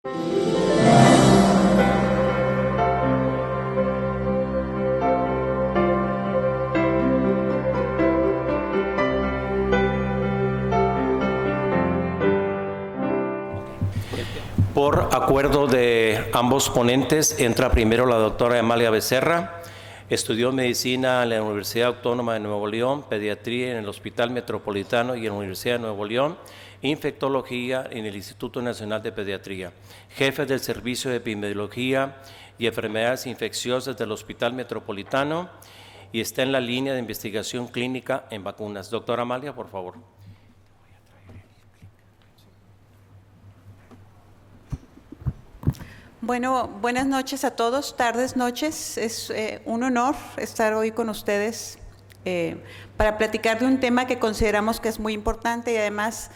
Por acuerdo de ambos ponentes, entra primero la doctora Amalia Becerra. Estudió medicina en la Universidad Autónoma de Nuevo León, pediatría en el Hospital Metropolitano y en la Universidad de Nuevo León, infectología en el Instituto Nacional de Pediatría, jefe del Servicio de Epidemiología y Enfermedades Infecciosas del Hospital Metropolitano y está en la línea de investigación clínica en vacunas. Doctora Amalia, por favor. Bueno, buenas noches a todos, tardes, noches. Es un honor estar hoy con ustedes para platicar de un tema que consideramos que es muy importante y además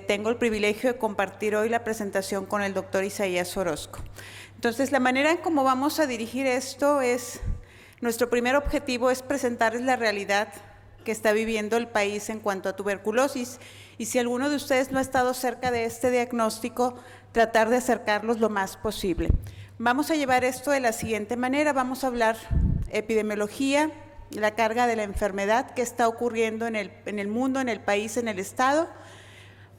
tengo el privilegio de compartir hoy la presentación con el doctor Isaías Orozco. Entonces, la manera en cómo vamos a dirigir esto es, nuestro primer objetivo es presentarles la realidad que está viviendo el país en cuanto a tuberculosis y si alguno de ustedes no ha estado cerca de este diagnóstico, tratar de acercarlos lo más posible. Vamos a llevar esto de la siguiente manera, vamos a hablar epidemiología, la carga de la enfermedad que está ocurriendo en el mundo, en el país, en el estado.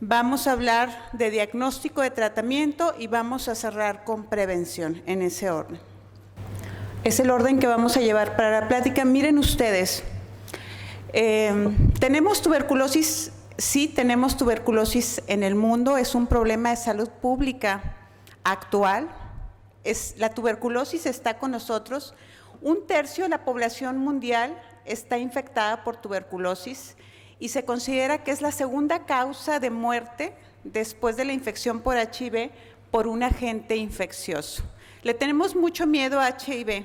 Vamos a hablar de diagnóstico, de tratamiento y vamos a cerrar con prevención en ese orden. Es el orden que vamos a llevar para la plática. Miren ustedes, tenemos tuberculosis. Sí, tenemos tuberculosis en el mundo, es un problema de salud pública actual. La tuberculosis está con nosotros. 1/3 de la población mundial está infectada por tuberculosis y se considera que es la segunda causa de muerte después de la infección por HIV por un agente infeccioso. Le tenemos mucho miedo a HIV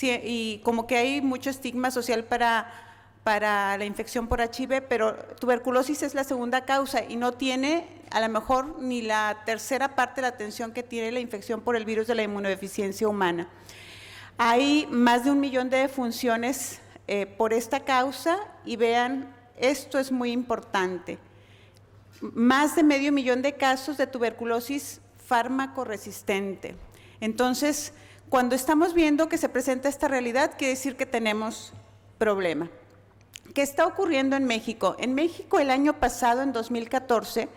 y como que hay mucho estigma social para la infección por HIV, pero tuberculosis es la segunda causa y no tiene a lo mejor ni la tercera parte de la atención que tiene la infección por el virus de la inmunodeficiencia humana. Hay más de 1 millón de defunciones por esta causa y vean, esto es muy importante. Más de medio millón de casos de tuberculosis fármaco resistente. Entonces, cuando estamos viendo que se presenta esta realidad, quiere decir que tenemos problema. ¿Qué está ocurriendo en México? En México el año pasado, en 2014,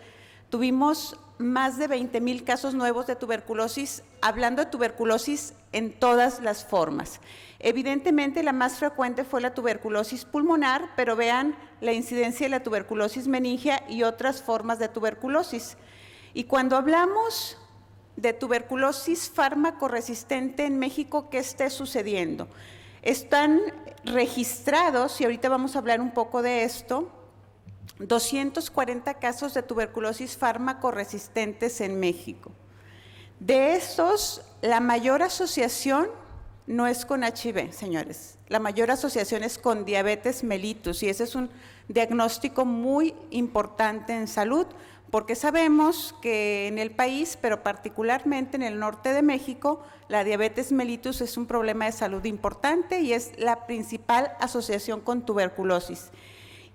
tuvimos más de 20,000 casos nuevos de tuberculosis, hablando de tuberculosis en todas las formas. Evidentemente la más frecuente fue la tuberculosis pulmonar, pero vean la incidencia de la tuberculosis meningia y otras formas de tuberculosis. Y cuando hablamos de tuberculosis fármaco resistente en México, ¿qué está sucediendo? Están registrados, y ahorita vamos a hablar un poco de esto, 240 casos de tuberculosis fármaco resistentes en México. De estos, la mayor asociación no es con HIV, señores. La mayor asociación es con diabetes mellitus y ese es un diagnóstico muy importante en salud porque sabemos que en el país, pero particularmente en el norte de México, la diabetes mellitus es un problema de salud importante y es la principal asociación con tuberculosis.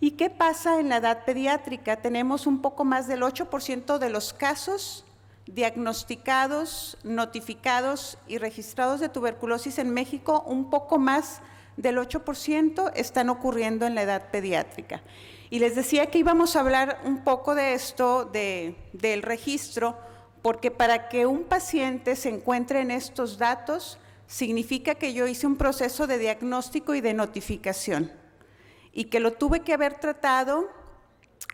¿Y qué pasa en la edad pediátrica? Tenemos un poco más del 8% de los casos diagnosticados, notificados y registrados de tuberculosis en México, un poco más del 8% están ocurriendo en la edad pediátrica. Y les decía que íbamos a hablar un poco de esto, del registro, porque para que un paciente se encuentre en estos datos, significa que yo hice un proceso de diagnóstico y de notificación, y que lo tuve que haber tratado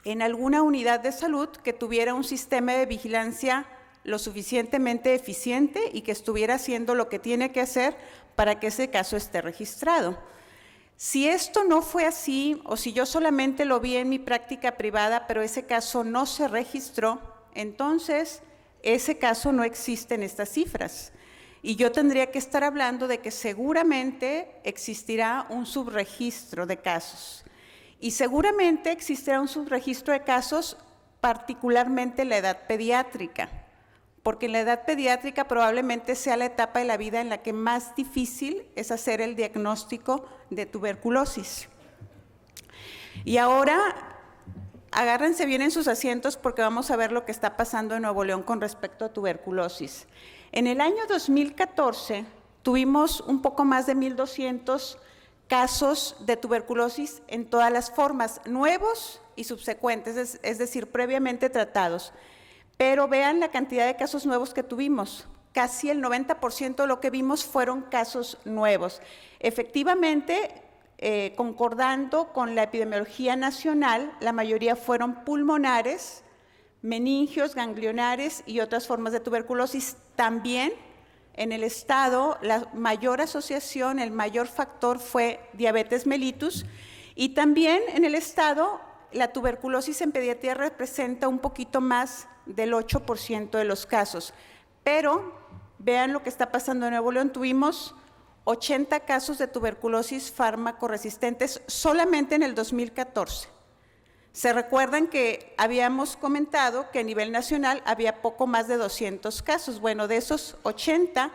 en alguna unidad de salud que tuviera un sistema de vigilancia lo suficientemente eficiente y que estuviera haciendo lo que tiene que hacer para que ese caso esté registrado. Si esto no fue así, o si yo solamente lo vi en mi práctica privada, pero ese caso no se registró, entonces ese caso no existe en estas cifras. Y yo tendría que estar hablando de que seguramente existirá un subregistro de casos. Y seguramente existirá un subregistro de casos, particularmente en la edad pediátrica, porque en la edad pediátrica probablemente sea la etapa de la vida en la que más difícil es hacer el diagnóstico de tuberculosis. Y ahora, agárrense bien en sus asientos porque vamos a ver lo que está pasando en Nuevo León con respecto a tuberculosis. En el año 2014 tuvimos un poco más de 1,200 casos de tuberculosis en todas las formas, nuevos y subsecuentes, es decir, previamente tratados. Pero vean la cantidad de casos nuevos que tuvimos. Casi el 90% de lo que vimos fueron casos nuevos. Efectivamente, concordando con la epidemiología nacional, la mayoría fueron pulmonares, meningios, ganglionares y otras formas de tuberculosis. También en el estado, la mayor asociación, el mayor factor fue diabetes mellitus, y también en el estado la tuberculosis en pediatría representa un poquito más del 8% de los casos. Pero vean lo que está pasando en Nuevo León, tuvimos 80 casos de tuberculosis fármaco-resistentes solamente en el 2014. Se recuerdan que habíamos comentado que a nivel nacional había poco más de 200 casos. Bueno, de esos 80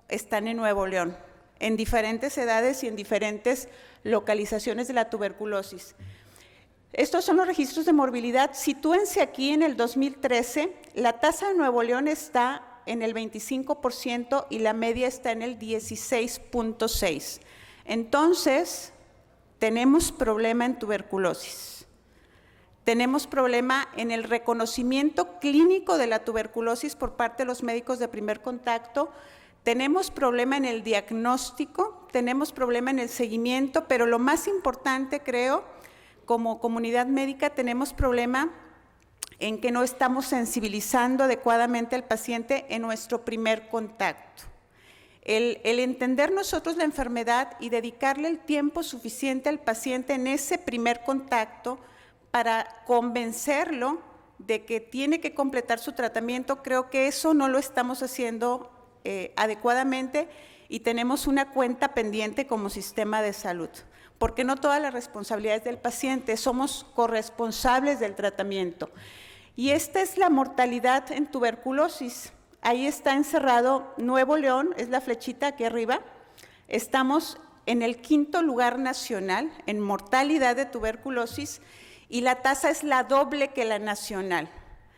están en Nuevo León, en diferentes edades y en diferentes localizaciones de la tuberculosis. Estos son los registros de morbilidad. Sitúense aquí en el 2013, la tasa de Nuevo León está en el 25% y la media está en el 16.6%. Entonces, tenemos problema en tuberculosis. Tenemos problema en el reconocimiento clínico de la tuberculosis por parte de los médicos de primer contacto, tenemos problema en el diagnóstico, tenemos problema en el seguimiento, pero lo más importante, creo, como comunidad médica, tenemos problema en que no estamos sensibilizando adecuadamente al paciente en nuestro primer contacto. El entender nosotros la enfermedad y dedicarle el tiempo suficiente al paciente en ese primer contacto para convencerlo de que tiene que completar su tratamiento, creo que eso no lo estamos haciendo adecuadamente y tenemos una cuenta pendiente como sistema de salud, porque no todas las responsabilidades del paciente, somos corresponsables del tratamiento. Y esta es la mortalidad en tuberculosis. Ahí está encerrado Nuevo León, es la flechita aquí arriba. Estamos en el 5º lugar nacional en mortalidad de tuberculosis y la tasa es la doble que la nacional.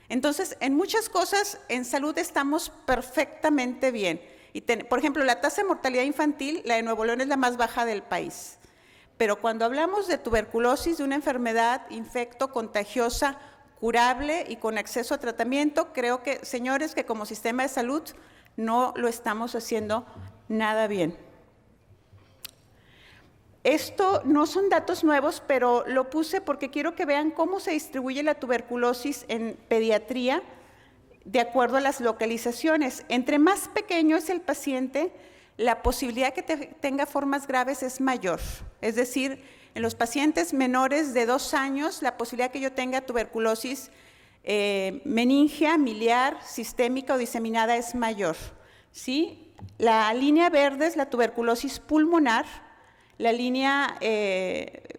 Entonces, en muchas cosas en salud estamos perfectamente bien. Y por ejemplo, la tasa de mortalidad infantil, la de Nuevo León es la más baja del país. Pero cuando hablamos de tuberculosis, de una enfermedad infecto contagiosa, curable y con acceso a tratamiento, creo que, señores, que como sistema de salud no lo estamos haciendo nada bien. Esto no son datos nuevos, pero lo puse porque quiero que vean cómo se distribuye la tuberculosis en pediatría de acuerdo a las localizaciones. Entre más pequeño es el paciente, la posibilidad que tenga formas graves es mayor. Es decir, en los pacientes menores de 2 años, la posibilidad que yo tenga tuberculosis meningia, miliar, sistémica o diseminada es mayor, ¿sí? La línea verde es la tuberculosis pulmonar, la línea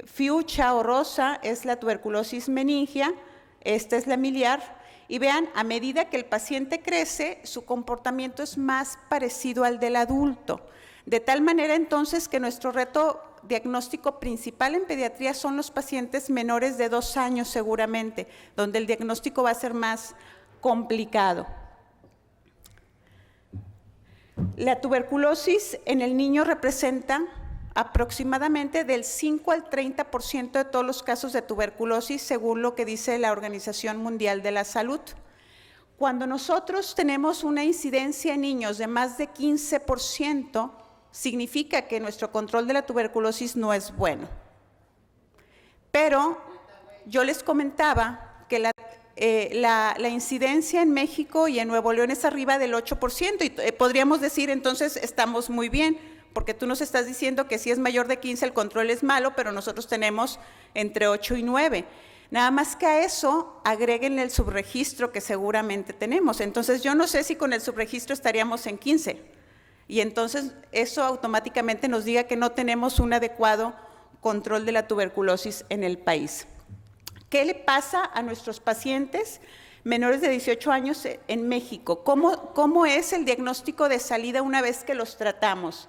fiucha o rosa es la tuberculosis meningia, esta es la miliar, y vean, a medida que el paciente crece, su comportamiento es más parecido al del adulto, de tal manera entonces que nuestro reto diagnóstico principal en pediatría son los pacientes menores de 2 años seguramente, donde el diagnóstico va a ser más complicado. La tuberculosis en el niño representa aproximadamente del 5 al 30% de todos los casos de tuberculosis, según lo que dice la Organización Mundial de la Salud. Cuando nosotros tenemos una incidencia en niños de más de 15%, significa que nuestro control de la tuberculosis no es bueno. Pero yo les comentaba que la incidencia en México y en Nuevo León es arriba del 8%, y podríamos decir entonces estamos muy bien, porque tú nos estás diciendo que si es mayor de 15 el control es malo, pero nosotros tenemos entre 8 y 9. Nada más que a eso agréguenle el subregistro que seguramente tenemos. Entonces yo no sé si con el subregistro estaríamos en 15. Y entonces eso automáticamente nos diga que no tenemos un adecuado control de la tuberculosis en el país. ¿Qué le pasa a nuestros pacientes menores de 18 años en México? ¿Cómo es el diagnóstico de salida una vez que los tratamos?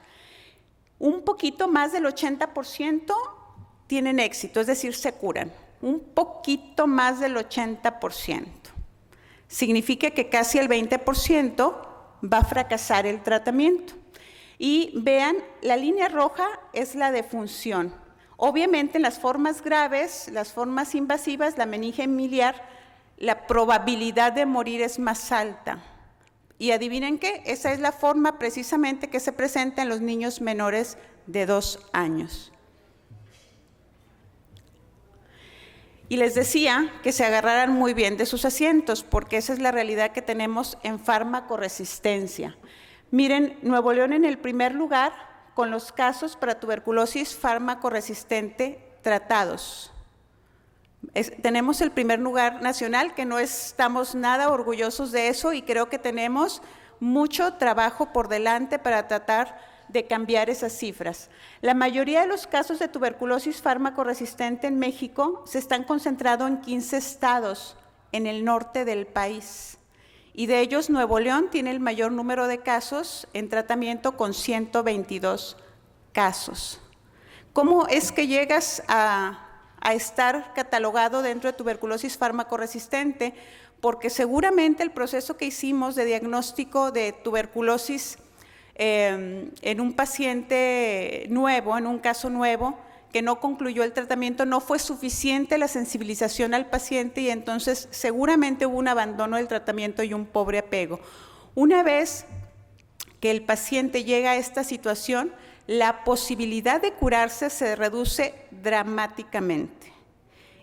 Un poquito más del 80% tienen éxito, es decir, se curan. un poquito más del 80%. Significa que casi el 20% va a fracasar el tratamiento. Y vean, la línea roja es la defunción. Obviamente en las formas graves, las formas invasivas, la meninge miliar, la probabilidad de morir es más alta. Y adivinen qué, esa es la forma precisamente que se presenta en los niños menores de 2 años. Y les decía que se agarraran muy bien de sus asientos, porque esa es la realidad que tenemos en farmacoresistencia. Miren, Nuevo León en el primer lugar con los casos para tuberculosis farmacoresistente tratados. Tenemos el primer lugar nacional, que no estamos nada orgullosos de eso, y creo que tenemos mucho trabajo por delante para tratar de cambiar esas cifras. La mayoría de los casos de tuberculosis farmacoresistente en México se están concentrados en 15 estados en el norte del país, y de ellos Nuevo León tiene el mayor número de casos en tratamiento con 122 casos. ¿Cómo es que llegas a estar catalogado dentro de tuberculosis farmacoresistente? Porque seguramente el proceso que hicimos de diagnóstico de tuberculosis en un paciente nuevo, en un caso nuevo, que no concluyó el tratamiento, no fue suficiente la sensibilización al paciente, y entonces seguramente hubo un abandono del tratamiento y un pobre apego. Una vez que el paciente llega a esta situación, la posibilidad de curarse se reduce dramáticamente,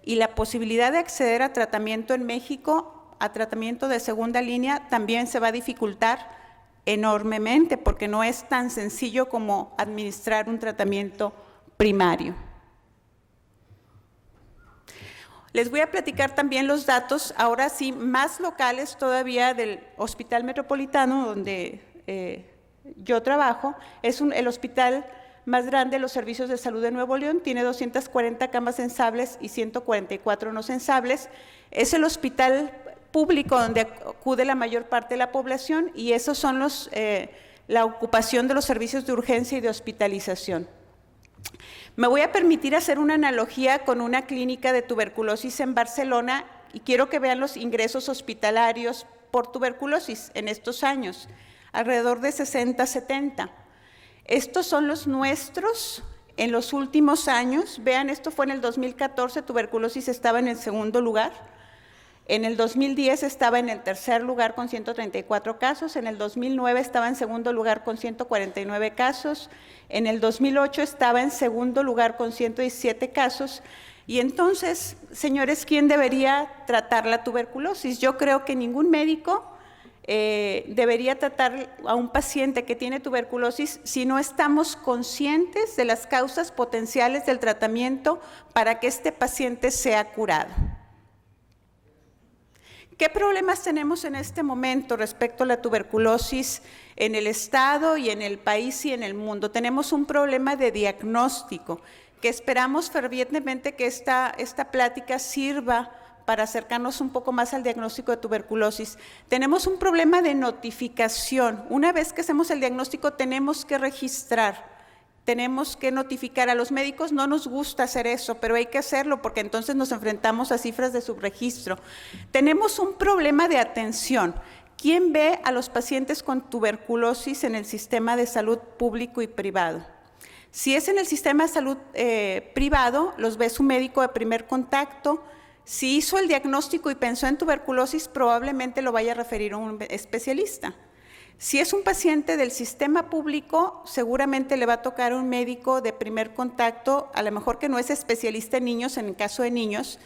y la posibilidad de acceder a tratamiento en México, a tratamiento de segunda línea, también se va a dificultar enormemente, porque no es tan sencillo como administrar un tratamiento primario. Les voy a platicar también los datos, ahora sí, más locales todavía del Hospital Metropolitano, donde yo trabajo. Es el hospital más grande de los servicios de salud de Nuevo León, tiene 240 camas sensables y 144 no sensables. Es el hospital público donde acude la mayor parte de la población, y esos son la ocupación de los servicios de urgencia y de hospitalización. Me voy a permitir hacer una analogía con una clínica de tuberculosis en Barcelona, y quiero que vean los ingresos hospitalarios por tuberculosis en estos años, alrededor de 60, 70. Estos son los nuestros en los últimos años. Vean, esto fue en el 2014, tuberculosis estaba en el segundo lugar. En el 2010 estaba en el tercer lugar con 134 casos, en el 2009 estaba en segundo lugar con 149 casos, en el 2008 estaba en segundo lugar con 117 casos. Y entonces, señores, ¿quién debería tratar la tuberculosis? Yo creo que ningún médico debería tratar a un paciente que tiene tuberculosis si no estamos conscientes de las causas potenciales del tratamiento para que este paciente sea curado. ¿Qué problemas tenemos en este momento respecto a la tuberculosis en el estado y en el país y en el mundo? Tenemos un problema de diagnóstico, que esperamos fervientemente que esta plática sirva para acercarnos un poco más al diagnóstico de tuberculosis. Tenemos un problema de notificación. Una vez que hacemos el diagnóstico tenemos que registrar, tenemos que notificar. A los médicos no nos gusta hacer eso, pero hay que hacerlo porque entonces nos enfrentamos a cifras de subregistro. Tenemos un problema de atención. ¿Quién ve a los pacientes con tuberculosis en el sistema de salud público y privado? Si es en el sistema de salud privado, los ve su médico de primer contacto. Si hizo el diagnóstico y pensó en tuberculosis, probablemente lo vaya a referir a un especialista. Si es un paciente del sistema público, seguramente le va a tocar un médico de primer contacto, a lo mejor que no es especialista en niños, en el caso de niños,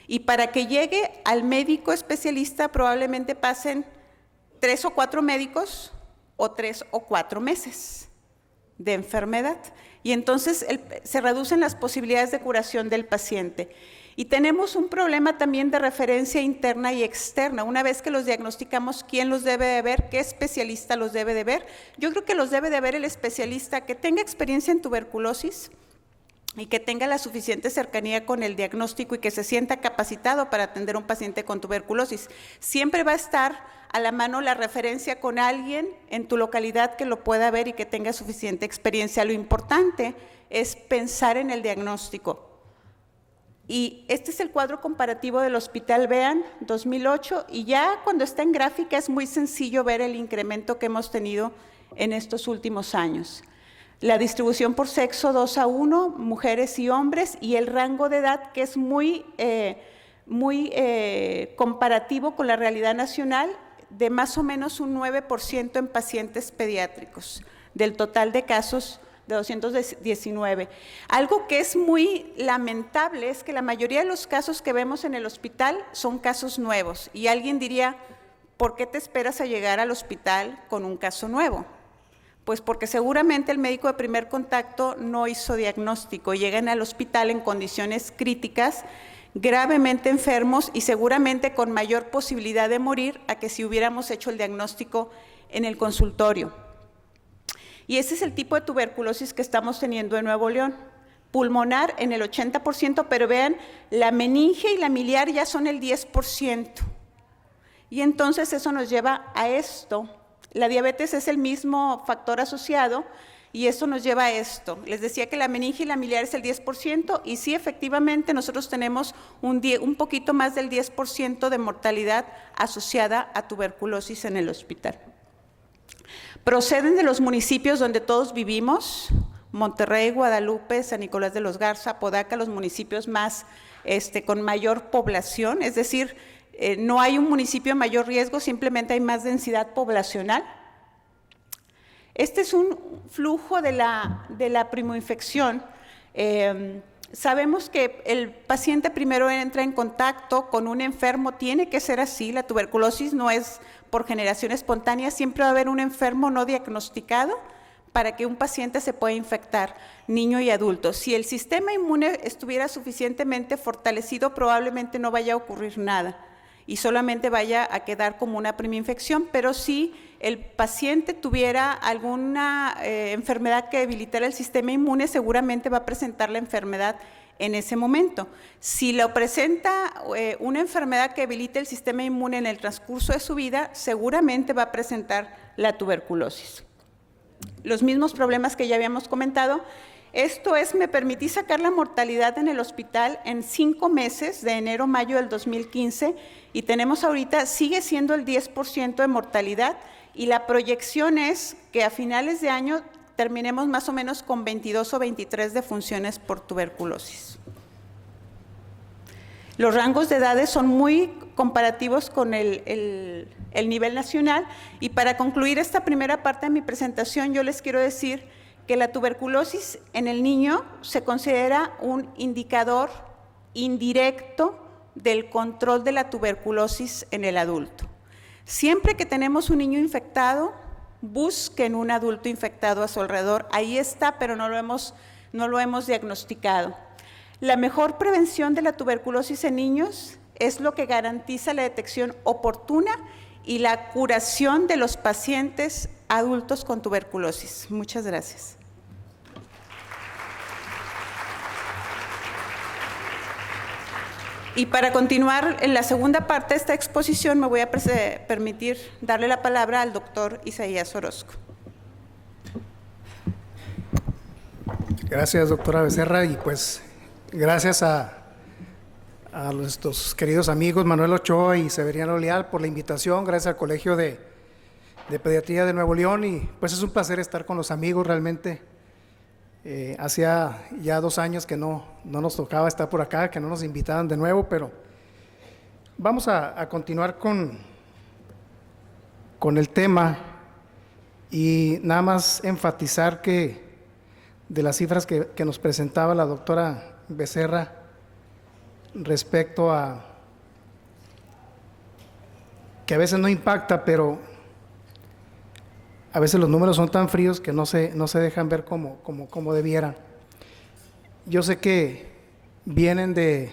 y para que llegue al médico especialista probablemente pasen 3 o 4 médicos o 3 o 4 meses de enfermedad, y entonces se reducen las posibilidades de curación del paciente. Y tenemos un problema también de referencia interna y externa. Una vez que los diagnosticamos, ¿quién los debe de ver? ¿Qué especialista los debe de ver? Yo creo que los debe de ver el especialista que tenga experiencia en tuberculosis y que tenga la suficiente cercanía con el diagnóstico y que se sienta capacitado para atender a un paciente con tuberculosis. Siempre va a estar a la mano la referencia con alguien en tu localidad que lo pueda ver y que tenga suficiente experiencia. Lo importante es pensar en el diagnóstico. Y este es el cuadro comparativo del hospital, vean, 2008, y ya cuando está en gráfica es muy sencillo ver el incremento que hemos tenido en estos últimos años. La distribución por sexo 2:1, mujeres y hombres, y el rango de edad que es muy comparativo con la realidad nacional, de más o menos un 9% en pacientes pediátricos, del total de casos de 219. Algo que es muy lamentable es que la mayoría de los casos que vemos en el hospital son casos nuevos. Y alguien diría, ¿por qué te esperas a llegar al hospital con un caso nuevo? Pues porque seguramente el médico de primer contacto no hizo diagnóstico, llegan al hospital en condiciones críticas, gravemente enfermos y seguramente con mayor posibilidad de morir a que si hubiéramos hecho el diagnóstico en el consultorio. Y ese es el tipo de tuberculosis que estamos teniendo en Nuevo León. Pulmonar en el 80%, pero vean, la meninge y la miliar ya son el 10%. Y entonces eso nos lleva a esto. La diabetes es el mismo factor asociado y esto nos lleva a esto. Les decía que la meninge y la miliar es el 10% y sí, efectivamente, nosotros tenemos un poquito más del 10% de mortalidad asociada a tuberculosis en el hospital. Proceden de los municipios donde todos vivimos, Monterrey, Guadalupe, San Nicolás de los Garza, Apodaca, los municipios más con mayor población, es decir, no hay un municipio de mayor riesgo, simplemente hay más densidad poblacional. Este es un flujo de la primoinfección. Sabemos que el paciente primero entra en contacto con un enfermo, tiene que ser así, la tuberculosis no es por generación espontánea, siempre va a haber un enfermo no diagnosticado para que un paciente se pueda infectar, niño y adulto. Si el sistema inmune estuviera suficientemente fortalecido, probablemente no vaya a ocurrir nada y solamente vaya a quedar como una primoinfección, pero si el paciente tuviera alguna enfermedad que debilitara el sistema inmune, seguramente va a presentar la enfermedad en ese momento. Si lo presenta una enfermedad que debilite el sistema inmune en el transcurso de su vida, seguramente va a presentar la tuberculosis. Los mismos problemas que ya habíamos comentado. Esto es, me permití sacar la mortalidad en el hospital en 5 meses, de enero a mayo del 2015, y tenemos ahorita, sigue siendo el 10% de mortalidad, y la proyección es que a finales de año terminemos más o menos con 22 o 23 defunciones por tuberculosis. Los rangos de edades son muy comparativos con el nivel nacional, y para concluir esta primera parte de mi presentación, yo les quiero decir que la tuberculosis en el niño se considera un indicador indirecto del control de la tuberculosis en el adulto. Siempre que tenemos un niño infectado, busquen un adulto infectado a su alrededor. Ahí está, pero no lo hemos diagnosticado. La mejor prevención de la tuberculosis en niños es lo que garantiza la detección oportuna y la curación de los pacientes adultos con tuberculosis. Muchas gracias. Y para continuar en la segunda parte de esta exposición, me voy a permitir darle la palabra al doctor Isaías Orozco. Gracias, doctora Becerra, y pues gracias a nuestros queridos amigos Manuel Ochoa y Severiano Leal por la invitación, gracias al Colegio de Pediatría de Nuevo León, y pues es un placer estar con los amigos realmente. Hacía ya 2 años que no nos tocaba estar por acá, que no nos invitaban de nuevo, pero vamos a continuar con el tema y nada más enfatizar que de las cifras que nos presentaba la doctora Becerra respecto a que a veces no impacta, pero a veces los números son tan fríos que no se dejan ver como debieran. Yo sé que vienen de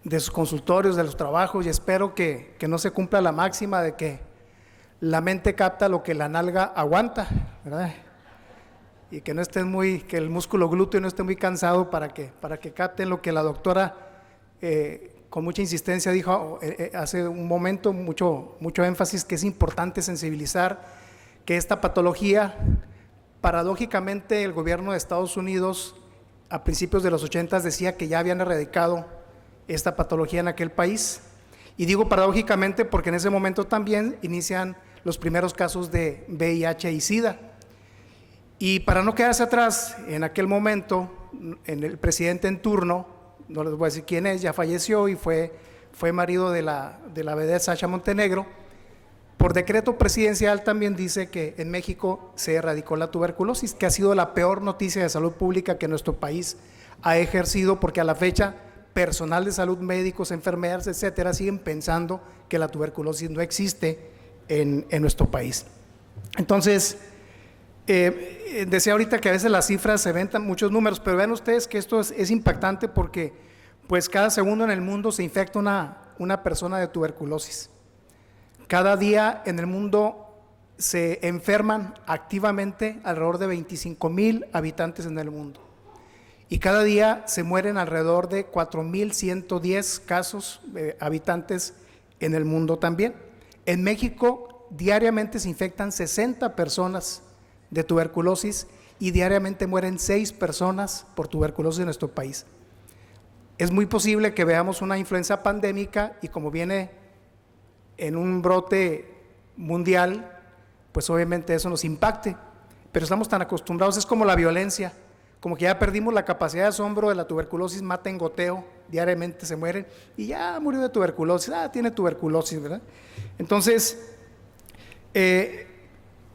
sus consultorios, de los trabajos, y espero que no se cumpla la máxima de que la mente capta lo que la nalga aguanta, ¿verdad? Y que no estén que el músculo glúteo no esté muy cansado para que capten lo que la doctora con mucha insistencia dijo hace un momento, mucho énfasis, que es importante sensibilizar que esta patología, paradójicamente el gobierno de Estados Unidos a principios de los 80 decía que ya habían erradicado esta patología en aquel país. Y digo paradójicamente porque en ese momento también inician los primeros casos de VIH y SIDA. Y para no quedarse atrás, en aquel momento, el presidente en turno, no les voy a decir quién es, ya falleció y fue marido de la vedette Sasha Montenegro. Por decreto presidencial también dice que en México se erradicó la tuberculosis, que ha sido la peor noticia de salud pública que nuestro país ha ejercido, porque a la fecha personal de salud, médicos, enfermeras, etcétera, siguen pensando que la tuberculosis no existe en nuestro país. Entonces, decía ahorita que a veces las cifras se ven muchos números, pero vean ustedes que esto es impactante porque pues cada segundo en el mundo se infecta una persona de tuberculosis. Cada día en el mundo se enferman activamente alrededor de 25,000 habitantes en el mundo. Y cada día se mueren alrededor de 4,110 casos habitantes en el mundo también. En México diariamente se infectan 60 personas de tuberculosis y diariamente mueren 6 personas por tuberculosis en nuestro país. Es muy posible que veamos una influenza pandémica y como viene en un brote mundial, pues obviamente eso nos impacte, pero estamos tan acostumbrados, es como la violencia, como que ya perdimos la capacidad de asombro de la tuberculosis, mata en goteo, diariamente se mueren y ya murió de tuberculosis, tiene tuberculosis, ¿verdad? Entonces,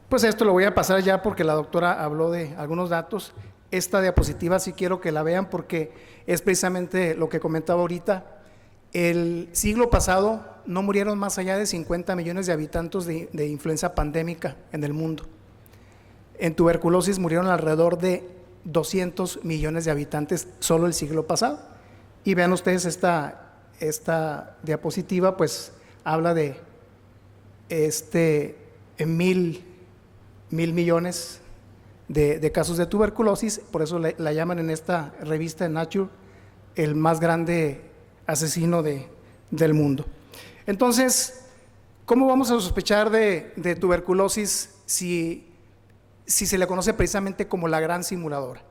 pues esto lo voy a pasar ya porque la doctora habló de algunos datos. Esta diapositiva sí quiero que la vean porque es precisamente lo que comentaba ahorita. El siglo pasado no murieron más allá de 50 millones de habitantes de influenza pandémica en el mundo. En tuberculosis murieron alrededor de 200 millones de habitantes solo el siglo pasado. Y vean ustedes esta diapositiva, pues habla de mil millones de casos de tuberculosis, por eso la llaman en esta revista Nature el más grande asesino del mundo. Entonces, ¿cómo vamos a sospechar de tuberculosis si se le conoce precisamente como la gran simuladora?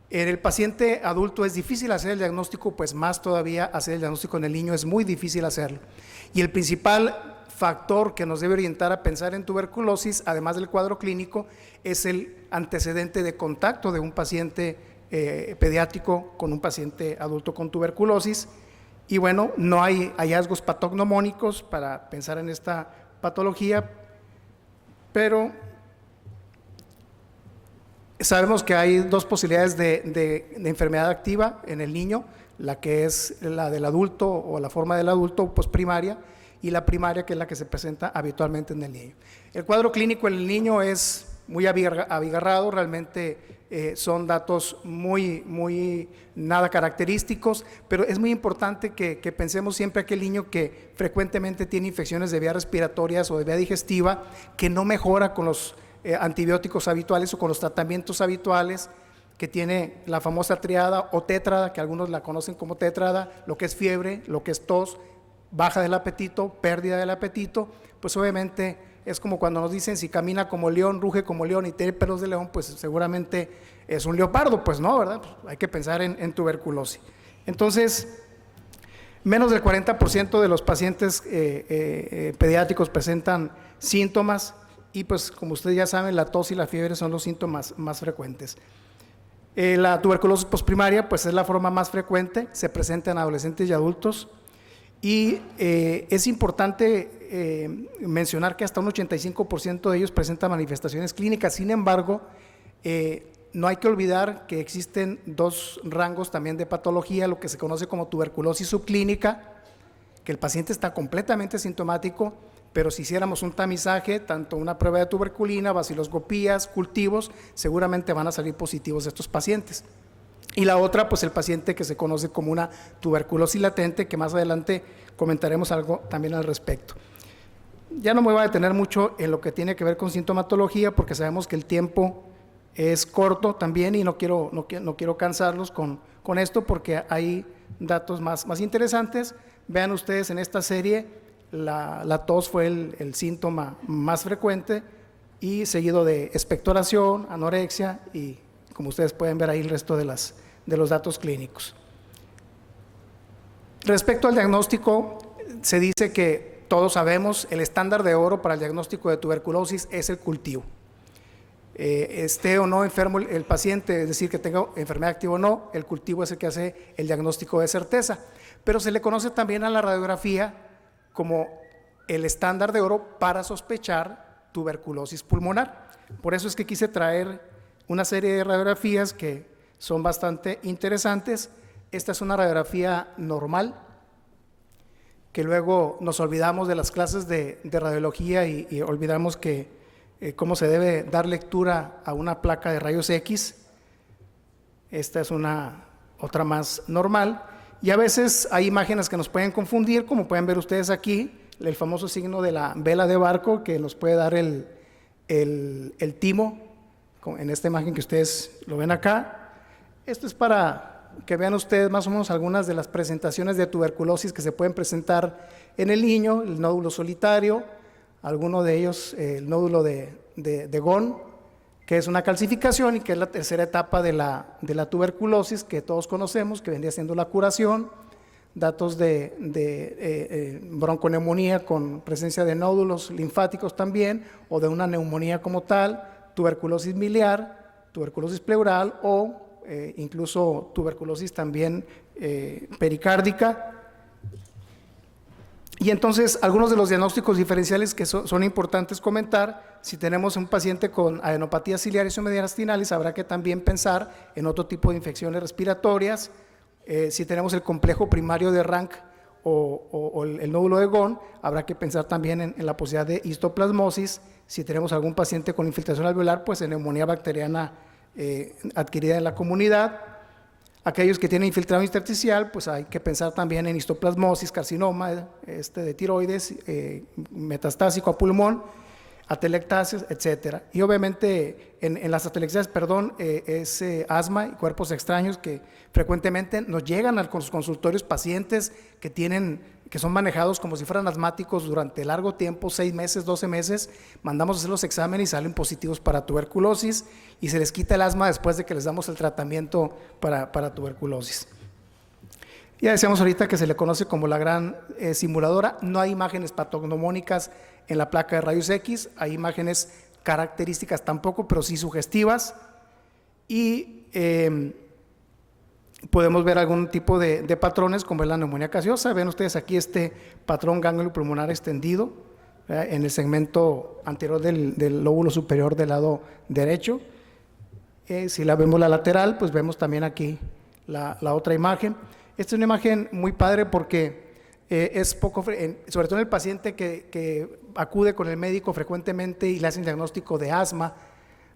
En el paciente adulto es difícil hacer el diagnóstico, pues más todavía hacer el diagnóstico en el niño es muy difícil hacerlo. Y el principal factor que nos debe orientar a pensar en tuberculosis, además del cuadro clínico, es el antecedente de contacto de un paciente pediátrico con un paciente adulto con tuberculosis. Y bueno, no hay hallazgos patognomónicos para pensar en esta patología, pero sabemos que hay dos posibilidades de enfermedad activa en el niño, la que es la del adulto o la forma del adulto postprimaria, y la primaria, que es la que se presenta habitualmente en el niño. El cuadro clínico en el niño es muy abigarrado, realmente son datos muy nada característicos, pero es muy importante que pensemos siempre aquel niño que frecuentemente tiene infecciones de vías respiratorias o de vía digestiva, que no mejora con los antibióticos habituales o con los tratamientos habituales, que tiene la famosa triada o tétrada, que algunos la conocen como tétrada, lo que es fiebre, lo que es tos, baja del apetito, pérdida del apetito, pues obviamente es como cuando nos dicen si camina como león, ruge como león y tiene pelos de león, pues seguramente es un leopardo, pues no, ¿verdad? Pues hay que pensar en tuberculosis. Entonces, menos del 40% de los pacientes pediátricos presentan síntomas y pues como ustedes ya saben, la tos y la fiebre son los síntomas más frecuentes. La tuberculosis postprimaria pues es la forma más frecuente, se presenta en adolescentes y adultos. Y es importante mencionar que hasta un 85% de ellos presentan manifestaciones clínicas. Sin embargo, no hay que olvidar que existen dos rangos también de patología, lo que se conoce como tuberculosis subclínica, que el paciente está completamente sintomático, pero si hiciéramos un tamizaje, tanto una prueba de tuberculina, baciloscopías, cultivos, seguramente van a salir positivos estos pacientes. Y la otra, pues el paciente que se conoce como una tuberculosis latente, que más adelante comentaremos algo también al respecto. Ya no me voy a detener mucho en lo que tiene que ver con sintomatología, porque sabemos que el tiempo es corto también y no quiero cansarlos con esto, porque hay datos más interesantes. Vean ustedes en esta serie, la tos fue el síntoma más frecuente y seguido de expectoración, anorexia y como ustedes pueden ver ahí el resto de los datos clínicos. Respecto al diagnóstico, se dice que todos sabemos el estándar de oro para el diagnóstico de tuberculosis es el cultivo. Esté o no enfermo el paciente, es decir, que tenga enfermedad activa o no, el cultivo es el que hace el diagnóstico de certeza. Pero se le conoce también a la radiografía como el estándar de oro para sospechar tuberculosis pulmonar. Por eso es que quise traer una serie de radiografías que son bastante interesantes. Esta es una radiografía normal, que luego nos olvidamos de las clases de radiología y olvidamos que cómo se debe dar lectura a una placa de rayos X. Esta es otra más normal, y a veces hay imágenes que nos pueden confundir, como pueden ver ustedes aquí, el famoso signo de la vela de barco que nos puede dar el timo, en esta imagen que ustedes lo ven acá. Esto es para que vean ustedes más o menos algunas de las presentaciones de tuberculosis que se pueden presentar en el niño, el nódulo solitario, alguno de ellos el nódulo de Gone, que es una calcificación y que es la tercera etapa de la tuberculosis que todos conocemos, que vendría siendo la curación, datos de bronconeumonía con presencia de nódulos linfáticos también, o de una neumonía como tal, tuberculosis miliar, tuberculosis pleural o incluso tuberculosis también pericárdica. Y entonces, algunos de los diagnósticos diferenciales que son importantes comentar: si tenemos un paciente con adenopatías ciliares o mediastinales, habrá que también pensar en otro tipo de infecciones respiratorias. Si tenemos el complejo primario de Rank o el nódulo de Gone, habrá que pensar también en la posibilidad de histoplasmosis. Si tenemos algún paciente con infiltración alveolar, pues en neumonía bacteriana adquirida en la comunidad. Aquellos que tienen infiltrado intersticial, pues hay que pensar también en histoplasmosis, carcinoma de tiroides, metastásico a pulmón, atelectasias, etcétera. Y obviamente en las atelectasias, es asma y cuerpos extraños que frecuentemente nos llegan a los consultorios pacientes que son manejados como si fueran asmáticos durante largo tiempo, 6 meses, 12 meses, mandamos a hacer los exámenes y salen positivos para tuberculosis y se les quita el asma después de que les damos el tratamiento para tuberculosis. Ya decíamos ahorita que se le conoce como la gran simuladora. No hay imágenes patognomónicas en la placa de rayos X, hay imágenes características tampoco, pero sí sugestivas, y podemos ver algún tipo de patrones como es la neumonía gaseosa. Ven ustedes aquí este patrón ganglio pulmonar extendido en el segmento anterior del lóbulo superior del lado derecho. Si la vemos la lateral, pues vemos también aquí la otra imagen. Esta es una imagen muy padre porque es poco, sobre todo en el paciente que acude con el médico frecuentemente y le hacen diagnóstico de asma.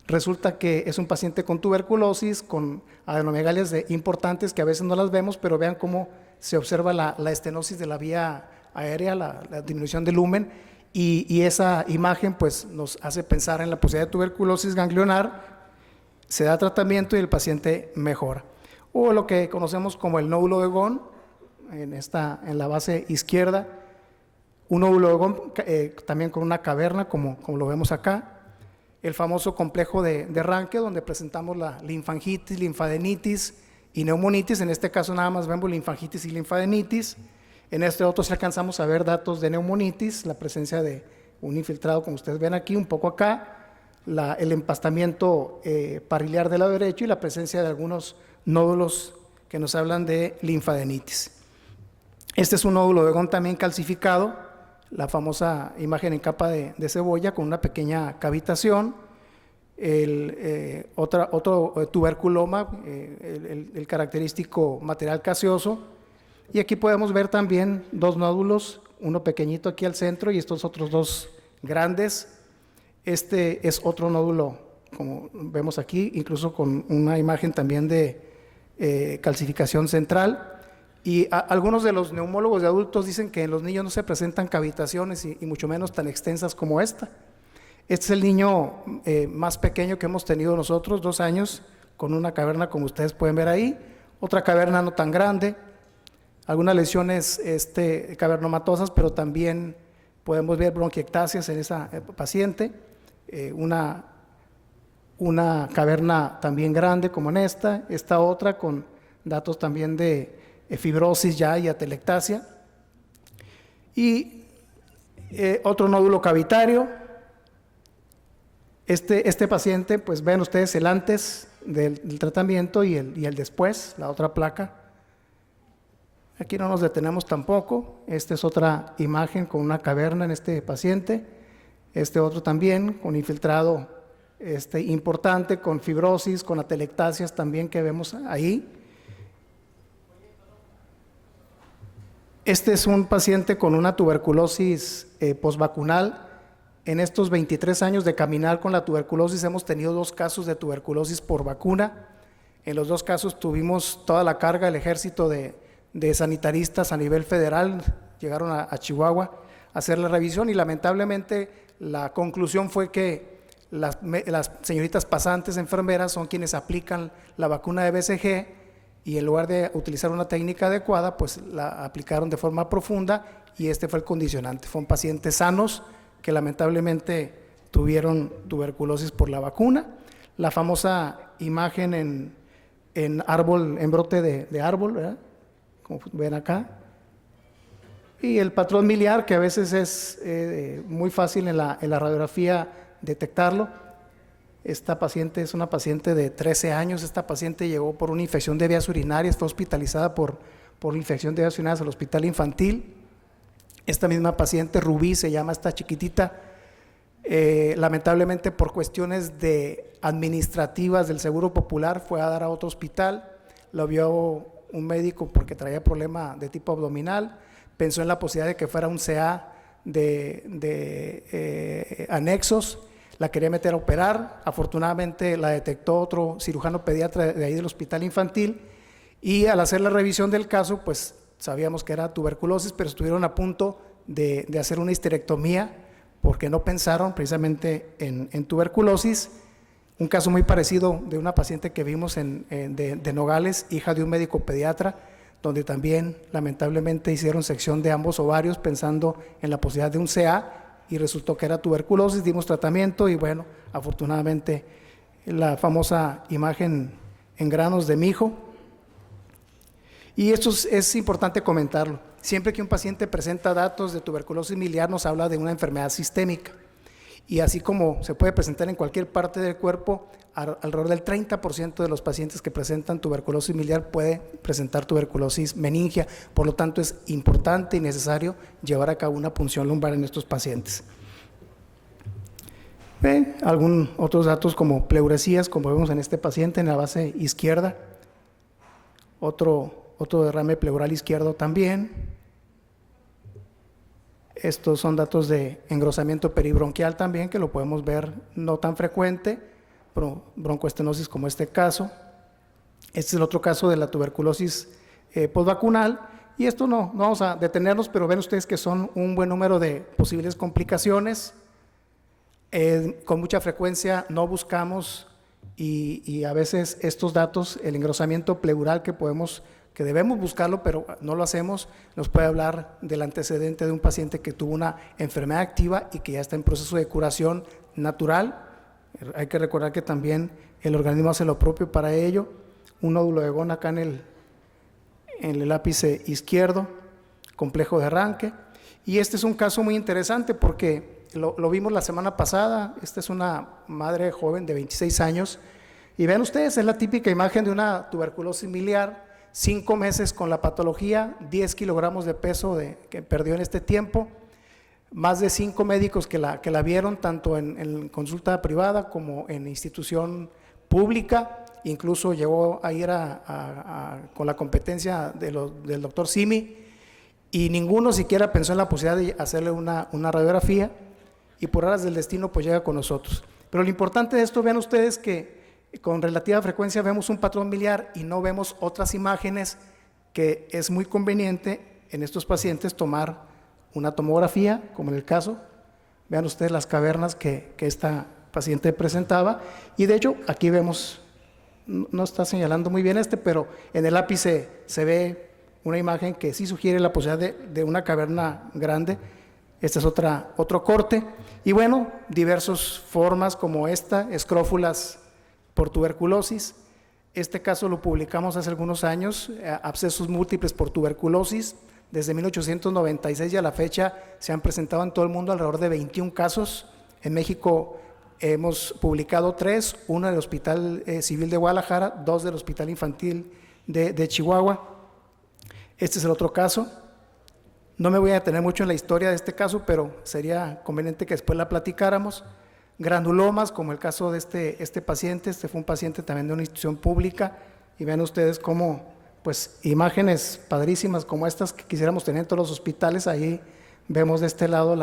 Resulta que es un paciente con tuberculosis, con adenomegalias importantes que a veces no las vemos, pero vean cómo se observa la estenosis de la vía aérea, la disminución del lumen, y esa imagen pues nos hace pensar en la posibilidad de tuberculosis ganglionar. Se da tratamiento y el paciente mejora. O lo que conocemos como el nódulo de Gone, en la base izquierda, un nódulo de Gone también con una caverna como lo vemos acá. El famoso complejo de Ranke, donde presentamos la linfangitis, linfadenitis y neumonitis. En este caso nada más vemos linfangitis y linfadenitis. En este otro sí alcanzamos a ver datos de neumonitis, la presencia de un infiltrado, como ustedes ven aquí, un poco acá, el empastamiento pariliar del lado derecho y la presencia de algunos nódulos que nos hablan de linfadenitis. Este es un nódulo de Gone también calcificado, la famosa imagen en capa de cebolla con una pequeña cavitación, otro tuberculoma, el característico material gaseoso, y aquí podemos ver también 2 nódulos, uno pequeñito aquí al centro y estos otros 2 grandes. Este es otro nódulo, como vemos aquí, incluso con una imagen también de calcificación central. Y algunos de los neumólogos de adultos dicen que en los niños no se presentan cavitaciones y mucho menos tan extensas como esta. Este es el niño más pequeño que hemos tenido nosotros, 2 años, con una caverna como ustedes pueden ver ahí, otra caverna no tan grande, algunas lesiones cavernomatosas, pero también podemos ver bronquiectasias en esa paciente, un una caverna también grande como en esta otra con datos también de fibrosis ya y atelectasia, y otro nódulo cavitario. Este paciente, pues ven ustedes el antes del tratamiento y el después, la otra placa. Aquí no nos detenemos tampoco. Esta es otra imagen con una caverna en este paciente. Este otro también con infiltrado importante, con fibrosis, con atelectasias también que vemos ahí. Este es un paciente con una tuberculosis postvacunal. En estos 23 años de caminar con la tuberculosis hemos tenido 2 casos de tuberculosis por vacuna. En los 2 casos tuvimos toda la carga del ejército de sanitaristas a nivel federal, llegaron a Chihuahua a hacer la revisión y lamentablemente la conclusión fue que las señoritas pasantes enfermeras son quienes aplican la vacuna de BCG y en lugar de utilizar una técnica adecuada, pues la aplicaron de forma profunda y este fue el condicionante. Fueron pacientes sanos que lamentablemente tuvieron tuberculosis por la vacuna. La famosa imagen en árbol, en brote de árbol, ¿verdad? Como ven acá. Y el patrón miliar, que a veces es muy fácil en la radiografía detectarlo. Esta paciente es una paciente de 13 años. Esta paciente llegó por una infección de vías urinarias, fue hospitalizada por infección de vías urinarias al hospital infantil. Esta misma paciente, Rubí se llama esta chiquitita, lamentablemente por cuestiones administrativas del Seguro Popular fue a dar a otro hospital, lo vio un médico porque traía problema de tipo abdominal, pensó en la posibilidad de que fuera un CA de anexos, la quería meter a operar, afortunadamente la detectó otro cirujano pediatra de ahí del hospital infantil y al hacer la revisión del caso, pues sabíamos que era tuberculosis, pero estuvieron a punto de hacer una histerectomía porque no pensaron precisamente en tuberculosis. Un caso muy parecido de una paciente que vimos de Nogales, hija de un médico pediatra, donde también lamentablemente hicieron sección de ambos ovarios pensando en la posibilidad de un CA y resultó que era tuberculosis, dimos tratamiento y bueno, afortunadamente la famosa imagen en granos de mijo. Y esto es importante comentarlo. Siempre que un paciente presenta datos de tuberculosis miliar nos habla de una enfermedad sistémica. Y así como se puede presentar en cualquier parte del cuerpo, alrededor del 30% de los pacientes que presentan tuberculosis miliar puede presentar tuberculosis meningia. Por lo tanto, es importante y necesario llevar a cabo una punción lumbar en estos pacientes. Algunos otros datos como pleuresías, como vemos en este paciente en la base izquierda. Otro derrame pleural izquierdo también. Estos son datos de engrosamiento peribronquial también, que lo podemos ver no tan frecuente, broncoestenosis como este caso. Este es el otro caso de la tuberculosis postvacunal. Y esto no vamos a detenernos, pero ven ustedes que son un buen número de posibles complicaciones. Con mucha frecuencia no buscamos y a veces estos datos, el engrosamiento pleural que debemos buscarlo, pero no lo hacemos, nos puede hablar del antecedente de un paciente que tuvo una enfermedad activa y que ya está en proceso de curación natural. Hay que recordar que también el organismo hace lo propio para ello. Un nódulo de Ghon acá en el ápice izquierdo, complejo de arranque. Y este es un caso muy interesante porque lo vimos la semana pasada. Esta es una madre joven de 26 años. Y vean ustedes, es la típica imagen de una tuberculosis miliar. 5 meses con la patología, 10 kilogramos de peso que perdió en este tiempo, más de 5 médicos que la vieron tanto en consulta privada como en institución pública, incluso llegó a ir con la competencia del doctor Simi y ninguno siquiera pensó en la posibilidad de hacerle una radiografía y por horas del destino pues llega con nosotros. Pero lo importante de esto, vean ustedes que con relativa frecuencia vemos un patrón miliar y no vemos otras imágenes que es muy conveniente en estos pacientes tomar una tomografía, como en el caso. Vean ustedes las cavernas que esta paciente presentaba y de hecho aquí vemos, no está señalando muy bien pero en el ápice se ve una imagen que sí sugiere la posibilidad de una caverna grande. Este es otro corte y bueno, diversas formas como esta, escrófulas por tuberculosis. Este caso lo publicamos hace algunos años, abscesos múltiples por tuberculosis. Desde 1896 y a la fecha se han presentado en todo el mundo alrededor de 21 casos. En México hemos publicado 3, uno del Hospital Civil de Guadalajara, 2 del Hospital Infantil de Chihuahua. Este es el otro caso. No me voy a detener mucho en la historia de este caso, pero sería conveniente que después la platicáramos. Granulomas, como el caso de este paciente. Este fue un paciente también de una institución pública, y vean ustedes cómo, pues, imágenes padrísimas como estas que quisiéramos tener en todos los hospitales. Ahí vemos de este lado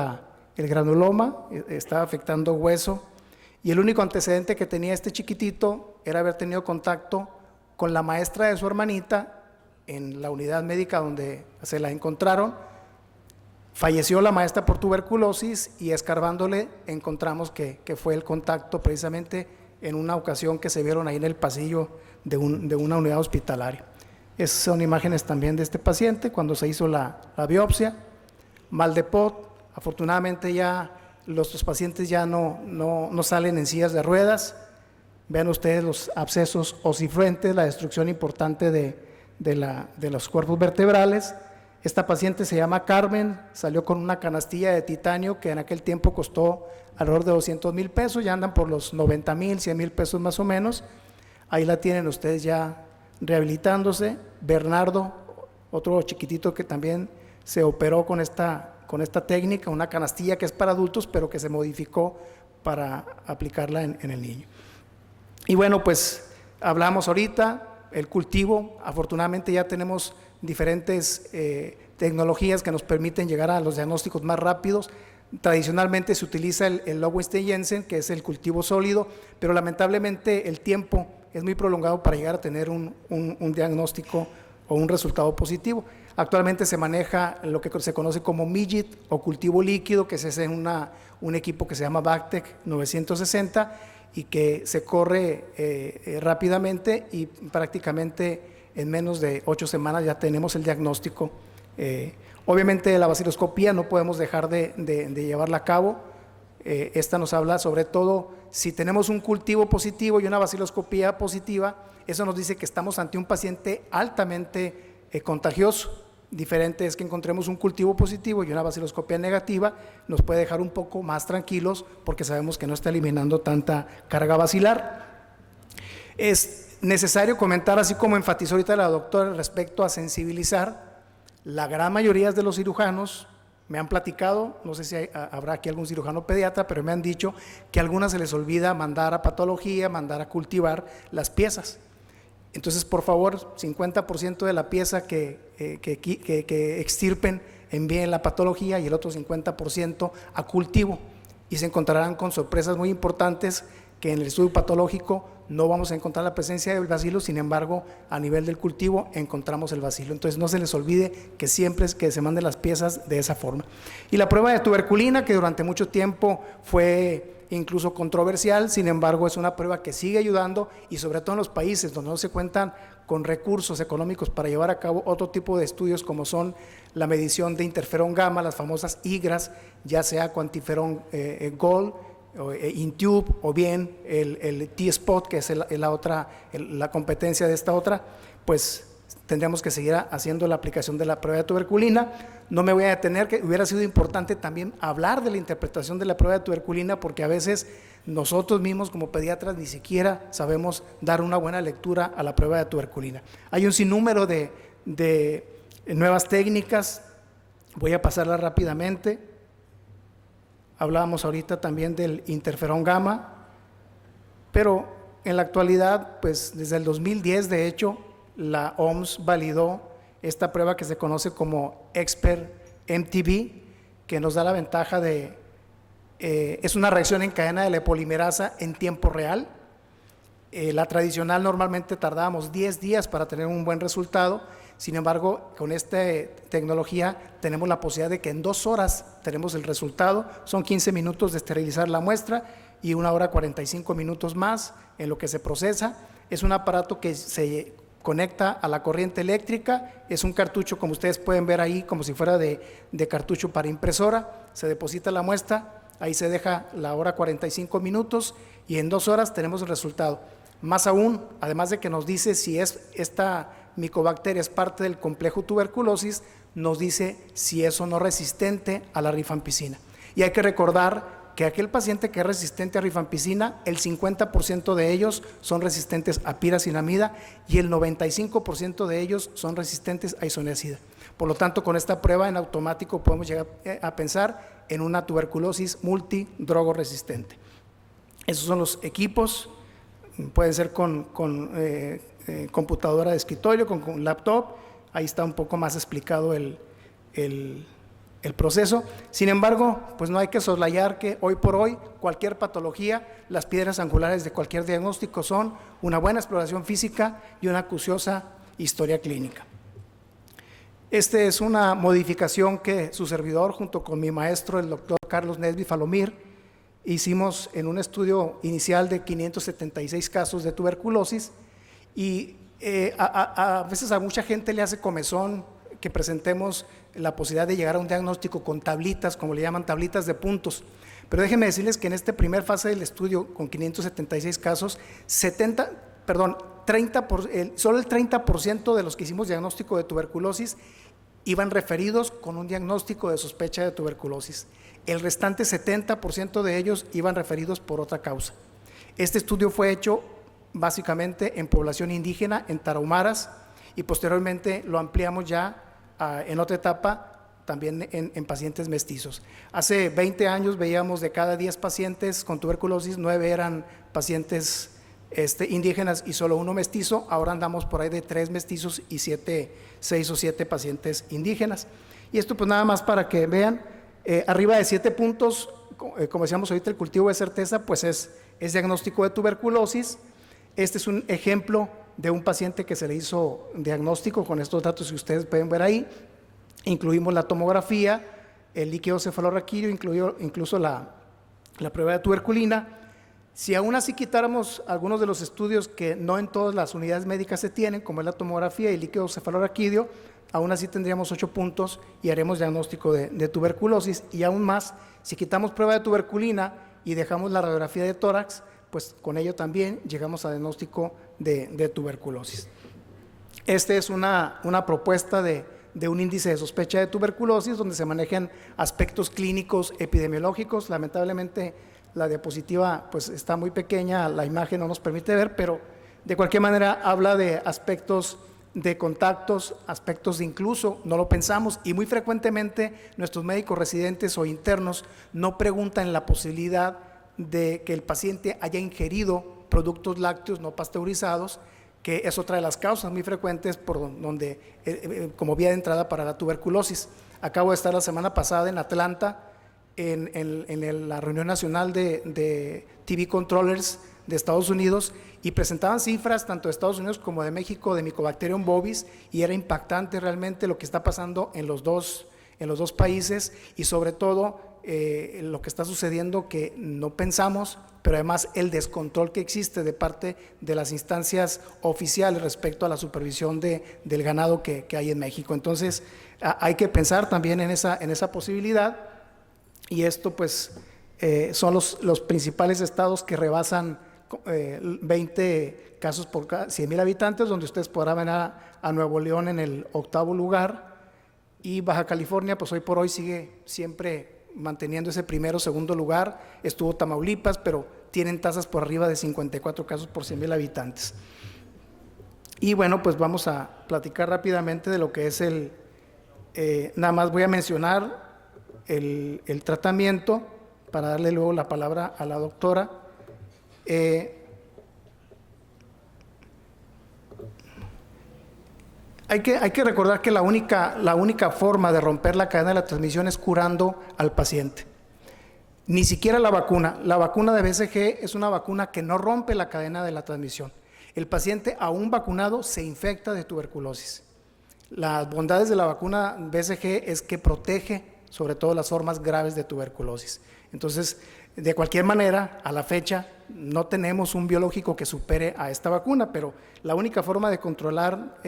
el granuloma, está afectando hueso, y el único antecedente que tenía este chiquitito era haber tenido contacto con la maestra de su hermanita en la unidad médica donde se la encontraron. Falleció la maestra por tuberculosis, y escarbándole encontramos que fue el contacto precisamente en una ocasión que se vieron ahí en el pasillo de una unidad hospitalaria. Esas son imágenes también de este paciente cuando se hizo la biopsia. Mal de Pot, afortunadamente ya los pacientes ya no salen en sillas de ruedas. Vean ustedes los abscesos osifluentes, la destrucción importante de los cuerpos vertebrales. Esta paciente se llama Carmen, salió con una canastilla de titanio que en aquel tiempo costó alrededor de 200,000 pesos, ya andan por los 90,000, 100,000 pesos más o menos. Ahí la tienen ustedes ya rehabilitándose. Bernardo, otro chiquitito que también se operó con esta técnica, una canastilla que es para adultos, pero que se modificó para aplicarla en el niño. Y bueno, pues hablamos ahorita, el cultivo, afortunadamente ya tenemos diferentes tecnologías que nos permiten llegar a los diagnósticos más rápidos. Tradicionalmente se utiliza el Lowenstein-Jensen, que es el cultivo sólido, pero lamentablemente el tiempo es muy prolongado para llegar a tener un diagnóstico o un resultado positivo. Actualmente se maneja lo que se conoce como Midget o cultivo líquido, que es un equipo que se llama Bactec 960 y que se corre rápidamente, y prácticamente en menos de 8 semanas ya tenemos el diagnóstico. Obviamente la baciloscopía no podemos dejar de llevarla a cabo. Esta nos habla sobre todo si tenemos un cultivo positivo y una baciloscopía positiva, eso nos dice que estamos ante un paciente altamente contagioso. Diferente es que encontremos un cultivo positivo y una baciloscopía negativa, nos puede dejar un poco más tranquilos porque sabemos que no está eliminando tanta carga bacilar. Es necesario comentar, así como enfatizó ahorita la doctora, respecto a sensibilizar. La gran mayoría de los cirujanos me han platicado, no sé si habrá aquí algún cirujano pediatra, pero me han dicho que a algunas se les olvida mandar a patología, mandar a cultivar las piezas. Entonces, por favor, 50% de la pieza que extirpen envíen la patología y el otro 50% a cultivo, y se encontrarán con sorpresas muy importantes que en el estudio patológico no vamos a encontrar la presencia del bacilo, sin embargo, a nivel del cultivo encontramos el bacilo. Entonces, no se les olvide que siempre es que se manden las piezas de esa forma. Y la prueba de tuberculina, que durante mucho tiempo fue incluso controversial, sin embargo, es una prueba que sigue ayudando, y sobre todo en los países donde no se cuentan con recursos económicos para llevar a cabo otro tipo de estudios como son la medición de interferón gamma, las famosas IGRAS, ya sea cuantiferón Gold, Intube, o bien el T-Spot, que es la competencia de esta otra, pues tendríamos que seguir haciendo la aplicación de la prueba de tuberculina. No me voy a detener, que hubiera sido importante también hablar de la interpretación de la prueba de tuberculina, porque a veces nosotros mismos como pediatras ni siquiera sabemos dar una buena lectura a la prueba de tuberculina. Hay un sinnúmero de nuevas técnicas, voy a pasarlas rápidamente. Hablábamos ahorita también del interferón gamma, pero en la actualidad, pues desde el 2010, de hecho, la OMS validó esta prueba que se conoce como Expert MTB, que nos da la ventaja es una reacción en cadena de la polimerasa en tiempo real. La tradicional normalmente tardábamos 10 días para tener un buen resultado. Sin embargo, con esta tecnología tenemos la posibilidad de que en 2 horas tenemos el resultado. Son 15 minutos de esterilizar la muestra y 1 hora 45 minutos más en lo que se procesa. Es un aparato que se conecta a la corriente eléctrica, es un cartucho, como ustedes pueden ver ahí, como si fuera de cartucho para impresora. Se deposita la muestra, ahí se deja la hora 45 minutos y en 2 horas tenemos el resultado. Más aún, además de que nos dice si esta micobacteria es parte del complejo tuberculosis, nos dice si es o no resistente a la rifampicina. Y hay que recordar que aquel paciente que es resistente a rifampicina, el 50% de ellos son resistentes a piracinamida y el 95% de ellos son resistentes a isoniazida. Por lo tanto, con esta prueba en automático podemos llegar a pensar en una tuberculosis multidrogoresistente. Esos son los equipos, pueden ser con computadora de escritorio, con laptop. Ahí está un poco más explicado el proceso. Sin embargo, pues no hay que soslayar que hoy por hoy cualquier patología, las piedras angulares de cualquier diagnóstico son una buena exploración física y una acuciosa historia clínica. Esta es una modificación que su servidor, junto con mi maestro, el doctor Carlos Nesby Falomir, hicimos en un estudio inicial de 576 casos de tuberculosis y a veces a mucha gente le hace comezón que presentemos la posibilidad de llegar a un diagnóstico con tablitas, como le llaman, tablitas de puntos. Pero déjenme decirles que en esta primera fase del estudio, con 576 casos, solo el 30% de los que hicimos diagnóstico de tuberculosis iban referidos con un diagnóstico de sospecha de tuberculosis. El restante 70% de ellos iban referidos por otra causa. Este estudio fue hecho básicamente en población indígena, en tarahumaras, y posteriormente lo ampliamos ya en otra etapa también en pacientes mestizos. Hace 20 años veíamos de cada 10 pacientes con tuberculosis, 9 eran pacientes indígenas y solo 1 mestizo. Ahora andamos por ahí de 3 mestizos y 6 o 7 pacientes indígenas. Y esto pues nada más para que vean, arriba de 7 puntos, como decíamos ahorita, el cultivo de certeza pues es diagnóstico de tuberculosis. Este es un ejemplo de un paciente que se le hizo diagnóstico con estos datos que ustedes pueden ver ahí. Incluimos la tomografía, el líquido cefalorraquídeo, incluso la prueba de tuberculina. Si aún así quitáramos algunos de los estudios que no en todas las unidades médicas se tienen, como es la tomografía y el líquido cefalorraquídeo, aún así tendríamos 8 puntos y haremos diagnóstico de tuberculosis. Y aún más, si quitamos prueba de tuberculina y dejamos la radiografía de tórax, pues con ello también llegamos a diagnóstico de tuberculosis. Esta es una propuesta de un índice de sospecha de tuberculosis donde se manejan aspectos clínicos epidemiológicos. Lamentablemente la diapositiva pues está muy pequeña, la imagen no nos permite ver, pero de cualquier manera habla de aspectos de contactos, aspectos de incluso, no lo pensamos, y muy frecuentemente nuestros médicos residentes o internos no preguntan la posibilidad de que el paciente haya ingerido productos lácteos no pasteurizados, que es otra de las causas muy frecuentes por donde, como vía de entrada para la tuberculosis. Acabo de estar la semana pasada en Atlanta, en la reunión nacional de TB Controllers de Estados Unidos, y presentaban cifras tanto de Estados Unidos como de México de Mycobacterium bovis, y era impactante realmente lo que está pasando en los dos países, y sobre todo lo que está sucediendo que no pensamos, pero además el descontrol que existe de parte de las instancias oficiales respecto a la supervisión del ganado que hay en México. Entonces hay que pensar también en esa posibilidad, y esto pues son los principales estados que rebasan 20 casos por 100,000 habitantes, donde ustedes podrán ver a Nuevo León en el 8º lugar, y Baja California pues hoy por hoy sigue siempre manteniendo ese primero o segundo lugar. Estuvo Tamaulipas, pero tienen tasas por arriba de 54 casos por 100,000 habitantes. Y bueno, pues vamos a platicar rápidamente de lo que es nada más voy a mencionar el tratamiento para darle luego la palabra a la doctora. Hay que recordar que la única forma de romper la cadena de la transmisión es curando al paciente. Ni siquiera la vacuna de BCG es una vacuna que no rompe la cadena de la transmisión. El paciente aún vacunado se infecta de tuberculosis. Las bondades de la vacuna BCG es que protege sobre todo las formas graves de tuberculosis. Entonces, de cualquier manera, a la fecha no tenemos un biológico que supere a esta vacuna, pero la única forma de controlar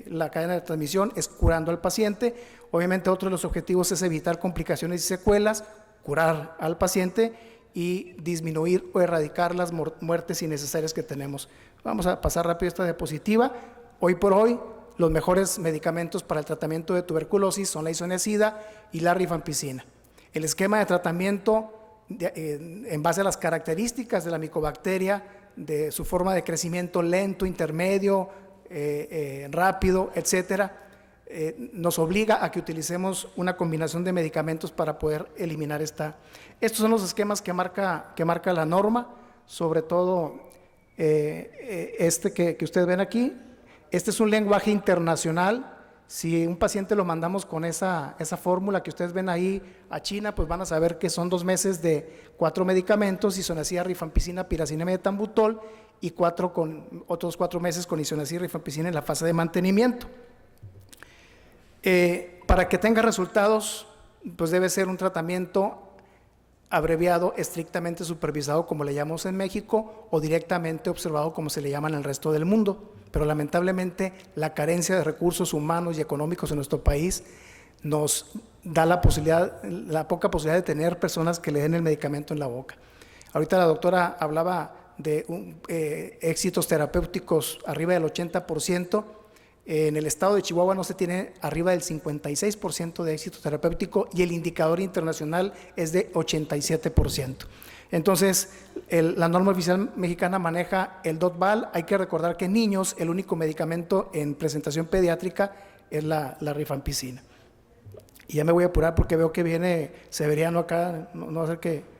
la cadena de transmisión es curando al paciente. Obviamente otro de los objetivos es evitar complicaciones y secuelas, curar al paciente, y disminuir o erradicar las muertes innecesarias que tenemos. Vamos a pasar rápido esta diapositiva. Hoy por hoy, los mejores medicamentos para el tratamiento de tuberculosis son la isoniazida y la rifampicina. El esquema de tratamiento en base a las características de la micobacteria, de su forma de crecimiento lento, intermedio, rápido, etcétera, nos obliga a que utilicemos una combinación de medicamentos para poder eliminar esta. Estos son los esquemas que marca la norma, sobre todo este que ustedes ven aquí. Este es un lenguaje internacional. Si un paciente lo mandamos con esa fórmula que ustedes ven ahí a China, pues van a saber que son 2 meses de 4 medicamentos, isoniazida, rifampicina, pirazinamida, etambutol, y otros 4 meses con isoniazida y rifampicina en la fase de mantenimiento. Para que tenga resultados, pues debe ser un tratamiento abreviado, estrictamente supervisado, como le llamamos en México, o directamente observado, como se le llama en el resto del mundo. Pero lamentablemente la carencia de recursos humanos y económicos en nuestro país nos da la poca posibilidad de tener personas que le den el medicamento en la boca. Ahorita la doctora hablaba de éxitos terapéuticos arriba del 80%. En el estado de Chihuahua no se tiene arriba del 56% de éxito terapéutico y el indicador internacional es de 87%. Entonces, la norma oficial mexicana maneja el DOT-VAL. Hay que recordar que en niños el único medicamento en presentación pediátrica es la rifampicina. Y ya me voy a apurar porque veo que viene Severiano acá, no va a ser que...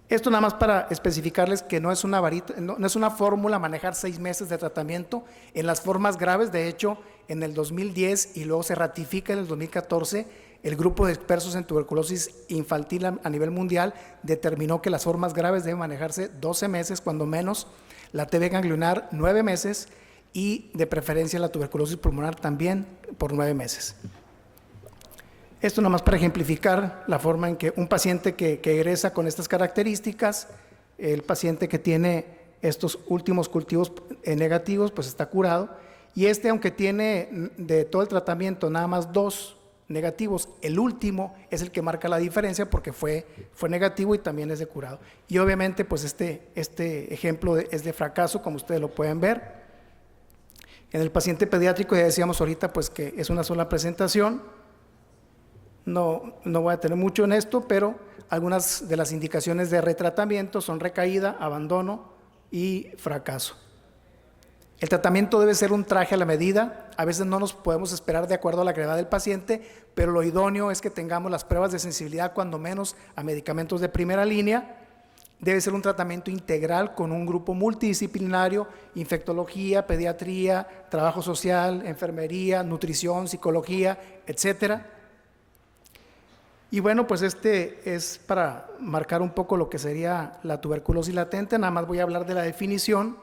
Esto nada más para especificarles que no es una varita, no es una fórmula manejar 6 meses de tratamiento. En las formas graves, de hecho, en el 2010 y luego se ratifica en el 2014, el grupo de expertos en tuberculosis infantil a nivel mundial determinó que las formas graves deben manejarse 12 meses, cuando menos, la TB ganglionar 9 meses y de preferencia la tuberculosis pulmonar también por 9 meses. Esto nada más para ejemplificar la forma en que un paciente que egresa con estas características, el paciente que tiene estos últimos cultivos negativos, pues está curado. Y aunque tiene de todo el tratamiento nada más 2 negativos, el último es el que marca la diferencia porque fue negativo y también es de curado. Y obviamente pues este ejemplo es de fracaso, como ustedes lo pueden ver. En el paciente pediátrico ya decíamos ahorita pues que es una sola presentación. No voy a tener mucho en esto, pero algunas de las indicaciones de retratamiento son recaída, abandono y fracaso. El tratamiento debe ser un traje a la medida. A veces no nos podemos esperar de acuerdo a la gravedad del paciente, pero lo idóneo es que tengamos las pruebas de sensibilidad cuando menos a medicamentos de primera línea. Debe ser un tratamiento integral con un grupo multidisciplinario: infectología, pediatría, trabajo social, enfermería, nutrición, psicología, etcétera. Y bueno, pues es para marcar un poco lo que sería la tuberculosis latente. Nada más voy a hablar de la definición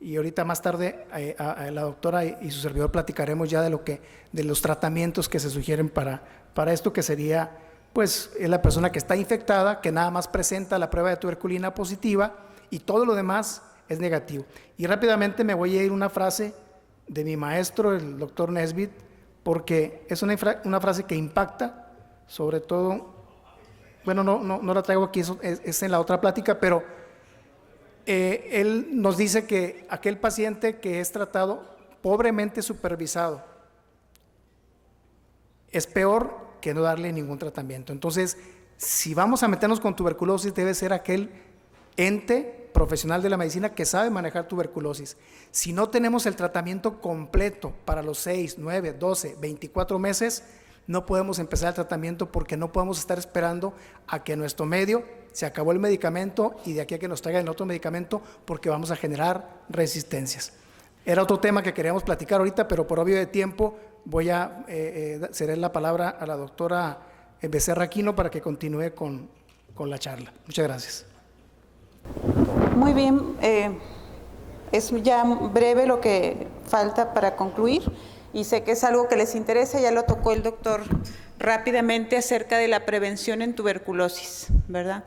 y ahorita más tarde a la doctora y su servidor platicaremos ya de los tratamientos que se sugieren para esto, que sería pues es la persona que está infectada, que nada más presenta la prueba de tuberculina positiva y todo lo demás es negativo. Y rápidamente me voy a ir a una frase de mi maestro, el doctor Nesbitt, porque es una frase que impacta. Sobre todo, bueno, no la traigo aquí, es en la otra plática, pero él nos dice que aquel paciente que es tratado pobremente supervisado es peor que no darle ningún tratamiento. Entonces, si vamos a meternos con tuberculosis, debe ser aquel ente profesional de la medicina que sabe manejar tuberculosis. Si no tenemos el tratamiento completo para los 6, 9, 12, 24 meses, no podemos empezar el tratamiento porque no podemos estar esperando a que nuestro medio se acabó el medicamento y de aquí a que nos traigan el otro medicamento, porque vamos a generar resistencias. Era otro tema que queríamos platicar ahorita, pero por obvio de tiempo voy a ceder la palabra a la doctora Becerra Aquino para que continúe con la charla. Muchas gracias. Muy bien, es ya breve lo que falta para concluir. Y sé que es algo que les interesa, ya lo tocó el doctor rápidamente acerca de la prevención en tuberculosis, ¿verdad?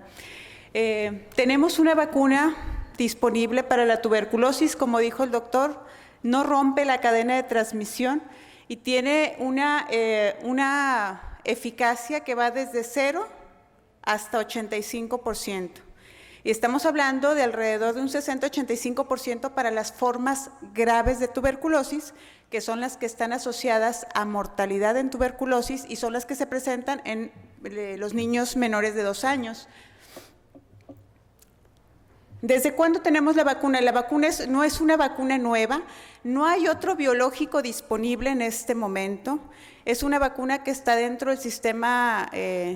Tenemos una vacuna disponible para la tuberculosis, como dijo el doctor, no rompe la cadena de transmisión y tiene una eficacia que va desde 0 hasta 85%. Y estamos hablando de alrededor de un 60-85% para las formas graves de tuberculosis, que son las que están asociadas a mortalidad en tuberculosis y son las que se presentan en los niños menores de 2 años. ¿Desde cuándo tenemos la vacuna? La vacuna no es una vacuna nueva, no hay otro biológico disponible en este momento. Es una vacuna que está dentro del Sistema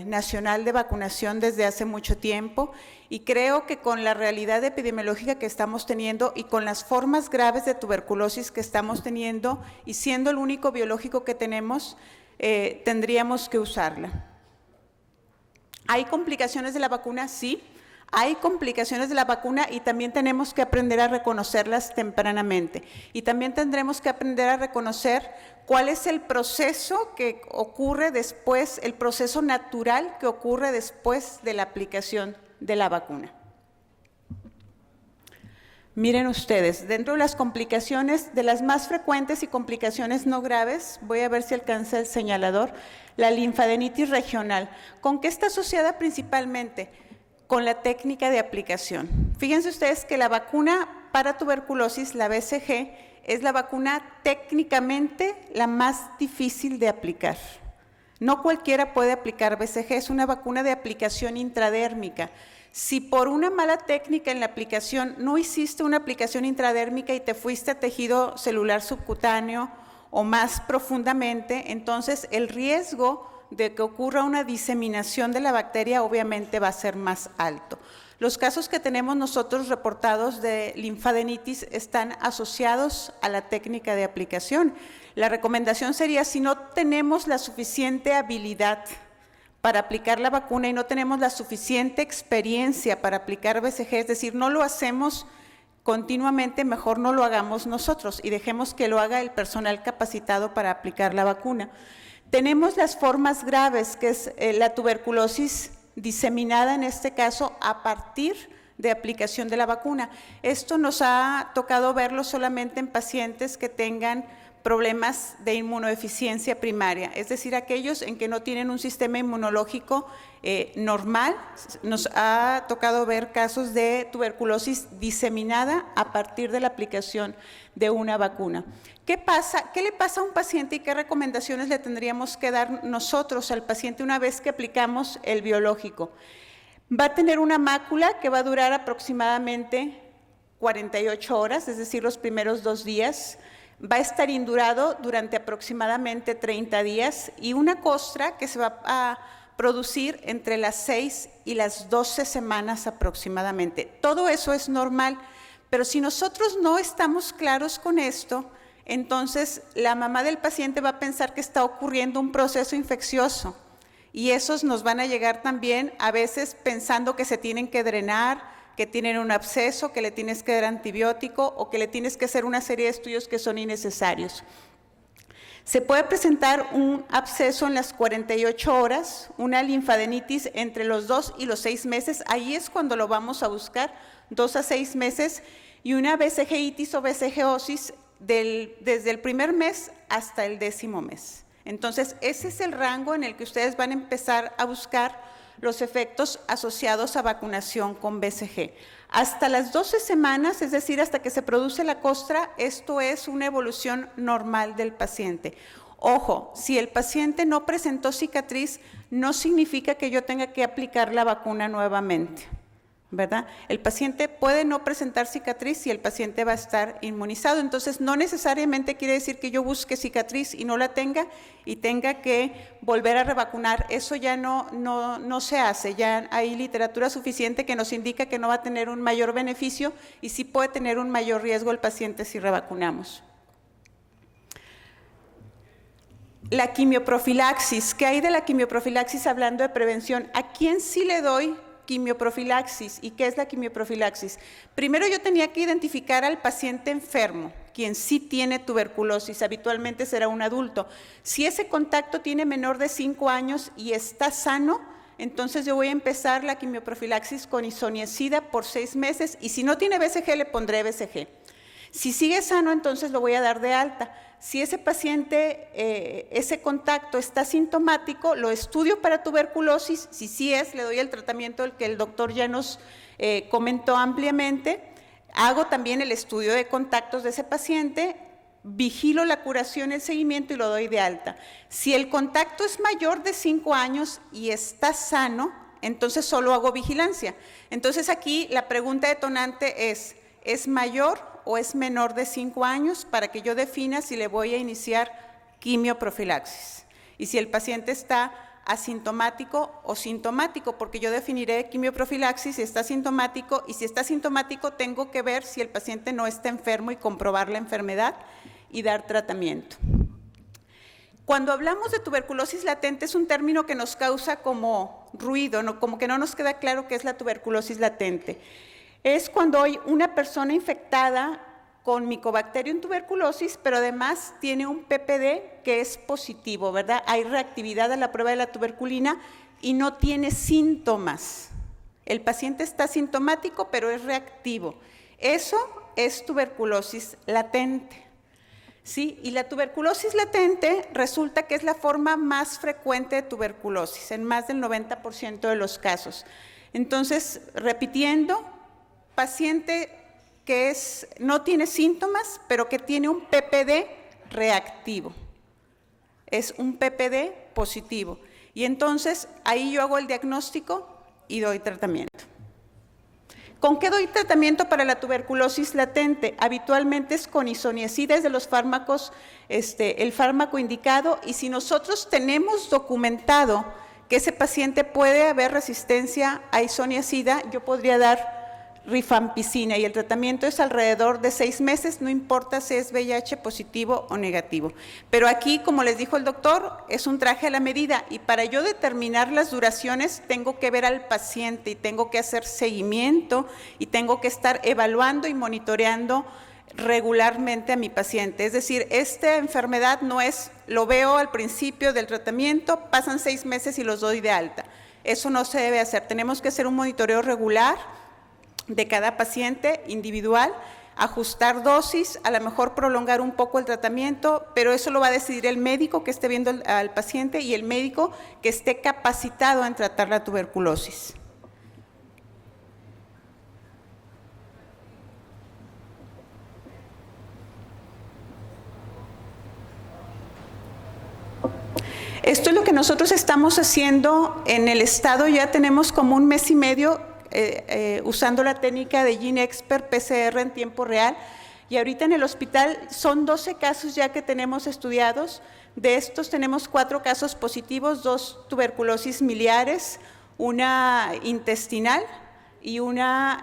Nacional de Vacunación desde hace mucho tiempo y creo que con la realidad epidemiológica que estamos teniendo y con las formas graves de tuberculosis que estamos teniendo y siendo el único biológico que tenemos, tendríamos que usarla. ¿Hay complicaciones de la vacuna? Sí. Hay complicaciones de la vacuna y también tenemos que aprender a reconocerlas tempranamente. Y también tendremos que aprender a reconocer cuál es el proceso que ocurre después, el proceso natural que ocurre después de la aplicación de la vacuna. Miren ustedes, dentro de las complicaciones, de las más frecuentes y complicaciones no graves, voy a ver si alcanza el señalador, la linfadenitis regional. ¿Con qué está asociada principalmente? Con la técnica de aplicación. Fíjense ustedes que la vacuna para tuberculosis, la BCG, es la vacuna técnicamente la más difícil de aplicar. No cualquiera puede aplicar BCG, es una vacuna de aplicación intradérmica. Si por una mala técnica en la aplicación no hiciste una aplicación intradérmica y te fuiste a tejido celular subcutáneo o más profundamente, entonces el riesgo de que ocurra una diseminación de la bacteria obviamente va a ser más alto. Los casos que tenemos nosotros reportados de linfadenitis están asociados a la técnica de aplicación. La recomendación sería, si no tenemos la suficiente habilidad para aplicar la vacuna y no tenemos la suficiente experiencia para aplicar BCG, es decir, no lo hacemos continuamente, mejor no lo hagamos nosotros y dejemos que lo haga el personal capacitado para aplicar la vacuna. Tenemos las formas graves, que es la tuberculosis diseminada en este caso a partir de aplicación de la vacuna. Esto nos ha tocado verlo solamente en pacientes que tengan problemas de inmunodeficiencia primaria, es decir, aquellos en que no tienen un sistema inmunológico normal. Nos ha tocado ver casos de tuberculosis diseminada a partir de la aplicación de una vacuna. ¿Qué pasa? ¿Qué le pasa a un paciente y qué recomendaciones le tendríamos que dar nosotros al paciente una vez que aplicamos el biológico? Va a tener una mácula que va a durar aproximadamente 48 horas, es decir, los primeros 2 días. Va a estar indurado durante aproximadamente 30 días y una costra que se va a producir entre las 6 y las 12 semanas aproximadamente. Todo eso es normal, pero si nosotros no estamos claros con esto, entonces la mamá del paciente va a pensar que está ocurriendo un proceso infeccioso y esos nos van a llegar también a veces pensando que se tienen que drenar, que tienen un absceso, que le tienes que dar antibiótico o que le tienes que hacer una serie de estudios que son innecesarios. Se puede presentar un absceso en las 48 horas, una linfadenitis entre los 2 y los 6 meses, ahí es cuando lo vamos a buscar, 2 a 6 meses, y una BCG-itis o BCG-osis desde el primer mes hasta el 10º mes. Entonces, ese es el rango en el que ustedes van a empezar a buscar los efectos asociados a vacunación con BCG. Hasta las 12 semanas, es decir, hasta que se produce la costra, esto es una evolución normal del paciente. Ojo, si el paciente no presentó cicatriz, no significa que yo tenga que aplicar la vacuna nuevamente, ¿verdad? El paciente puede no presentar cicatriz y el paciente va a estar inmunizado, entonces no necesariamente quiere decir que yo busque cicatriz y no la tenga y tenga que volver a revacunar. Eso ya no se hace, ya hay literatura suficiente que nos indica que no va a tener un mayor beneficio y sí puede tener un mayor riesgo el paciente si revacunamos. La quimioprofilaxis, ¿qué hay de la quimioprofilaxis hablando de prevención? ¿A quién sí le doy quimioprofilaxis? ¿Y qué es la quimioprofilaxis? Primero yo tenía que identificar al paciente enfermo, quien sí tiene tuberculosis, habitualmente será un adulto. Si ese contacto tiene menor de 5 años y está sano, entonces yo voy a empezar la quimioprofilaxis con isoniazida por 6 meses y si no tiene BCG le pondré BCG. Si sigue sano, entonces lo voy a dar de alta. Si ese paciente, ese contacto está sintomático, lo estudio para tuberculosis. Si sí es, le doy el tratamiento del que el doctor ya nos comentó ampliamente. Hago también el estudio de contactos de ese paciente, vigilo la curación, el seguimiento y lo doy de alta. Si el contacto es mayor de 5 años y está sano, entonces solo hago vigilancia. Entonces aquí la pregunta detonante es mayor o es menor de 5 años para que yo defina si le voy a iniciar quimioprofilaxis. Y si el paciente está asintomático o sintomático, porque yo definiré quimioprofilaxis si está sintomático, y si está sintomático tengo que ver si el paciente no está enfermo y comprobar la enfermedad y dar tratamiento. Cuando hablamos de tuberculosis latente es un término que nos causa como ruido, ¿no? Como que no nos queda claro qué es la tuberculosis latente. Es cuando hay una persona infectada con Mycobacterium tuberculosis, pero además tiene un PPD que es positivo, ¿verdad? Hay reactividad a la prueba de la tuberculina y no tiene síntomas. El paciente está sintomático, pero es reactivo. Eso es tuberculosis latente. ¿Sí? Y la tuberculosis latente resulta que es la forma más frecuente de tuberculosis, en más del 90% de los casos. Entonces, repitiendo, paciente que no tiene síntomas, pero que tiene un PPD reactivo. Es un PPD positivo. Y entonces, ahí yo hago el diagnóstico y doy tratamiento. ¿Con qué doy tratamiento para la tuberculosis latente? Habitualmente es con isoniazida, es de los fármacos, el fármaco indicado, y si nosotros tenemos documentado que ese paciente puede haber resistencia a isoniazida, yo podría dar rifampicina, y el tratamiento es alrededor de 6 meses, no importa si es VIH positivo o negativo. Pero aquí, como les dijo el doctor, es un traje a la medida, y para yo determinar las duraciones tengo que ver al paciente y tengo que hacer seguimiento y tengo que estar evaluando y monitoreando regularmente a mi paciente. Es decir, esta enfermedad no es, lo veo al principio del tratamiento, pasan 6 meses y los doy de alta. Eso no se debe hacer. Tenemos que hacer un monitoreo regular de cada paciente individual, ajustar dosis, a lo mejor prolongar un poco el tratamiento, pero eso lo va a decidir el médico que esté viendo al paciente y el médico que esté capacitado en tratar la tuberculosis. Esto es lo que nosotros estamos haciendo en el estado, ya tenemos como 1 mes y medio usando la técnica de GeneXpert PCR en tiempo real, y ahorita en el hospital son 12 casos ya que tenemos estudiados. De estos tenemos 4 casos positivos, 2 tuberculosis miliares, una intestinal y una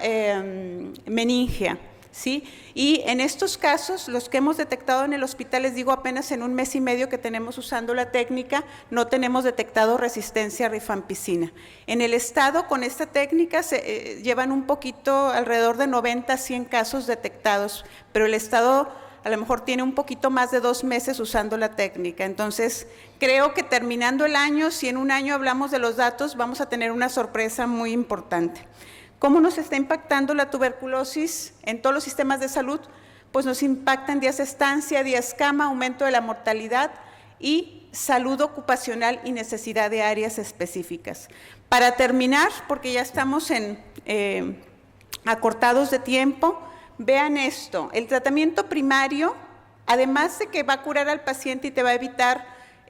meningia. ¿Sí? Y en estos casos, los que hemos detectado en el hospital, les digo, apenas en 1 mes y medio que tenemos usando la técnica, no tenemos detectado resistencia a rifampicina. En el estado, con esta técnica, se llevan un poquito, alrededor de 90 a 100 casos detectados, pero el estado a lo mejor tiene un poquito más de 2 meses usando la técnica. Entonces, creo que terminando el año, si en un año hablamos de los datos, vamos a tener una sorpresa muy importante. ¿Cómo nos está impactando la tuberculosis en todos los sistemas de salud? Pues nos impacta en días de estancia, días cama, aumento de la mortalidad y salud ocupacional y necesidad de áreas específicas. Para terminar, porque ya estamos acortados de tiempo, vean esto, el tratamiento primario, además de que va a curar al paciente y te va a evitar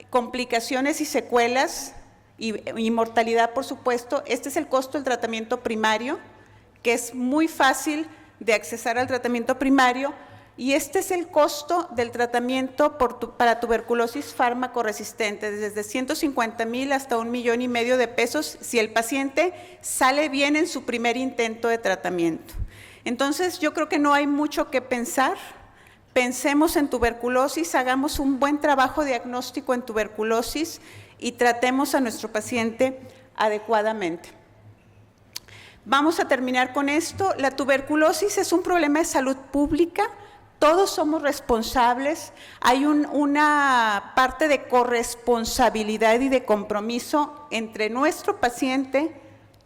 complicaciones y secuelas, y mortalidad, por supuesto, este es el costo del tratamiento primario, que es muy fácil de accesar al tratamiento primario, y este es el costo del tratamiento para tuberculosis fármaco-resistente, desde 150,000 hasta 1,5 millones de pesos, si el paciente sale bien en su primer intento de tratamiento. Entonces, yo creo que no hay mucho que pensar. Pensemos en tuberculosis, hagamos un buen trabajo diagnóstico en tuberculosis y tratemos a nuestro paciente adecuadamente. Vamos a terminar con esto. La tuberculosis es un problema de salud pública, todos somos responsables, hay una parte de corresponsabilidad y de compromiso entre nuestro paciente,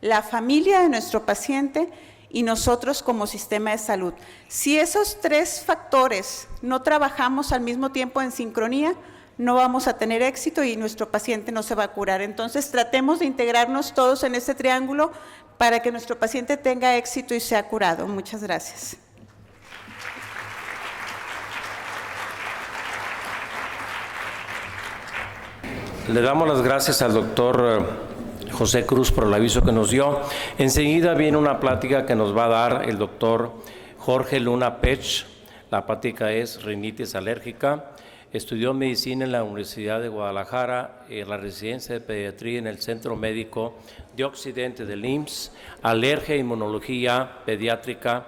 la familia de nuestro paciente y nosotros como sistema de salud. Si esos tres factores no trabajamos al mismo tiempo en sincronía, no vamos a tener éxito y nuestro paciente no se va a curar. Entonces, tratemos de integrarnos todos en ese triángulo para que nuestro paciente tenga éxito y sea curado. Muchas gracias. Le damos las gracias al doctor José Cruz por el aviso que nos dio. Enseguida viene una plática que nos va a dar el doctor Jorge Luna Pech. La plática es rinitis alérgica. Estudió medicina en la Universidad de Guadalajara, en la residencia de pediatría en el Centro Médico de Occidente del IMSS, alergia e inmunología pediátrica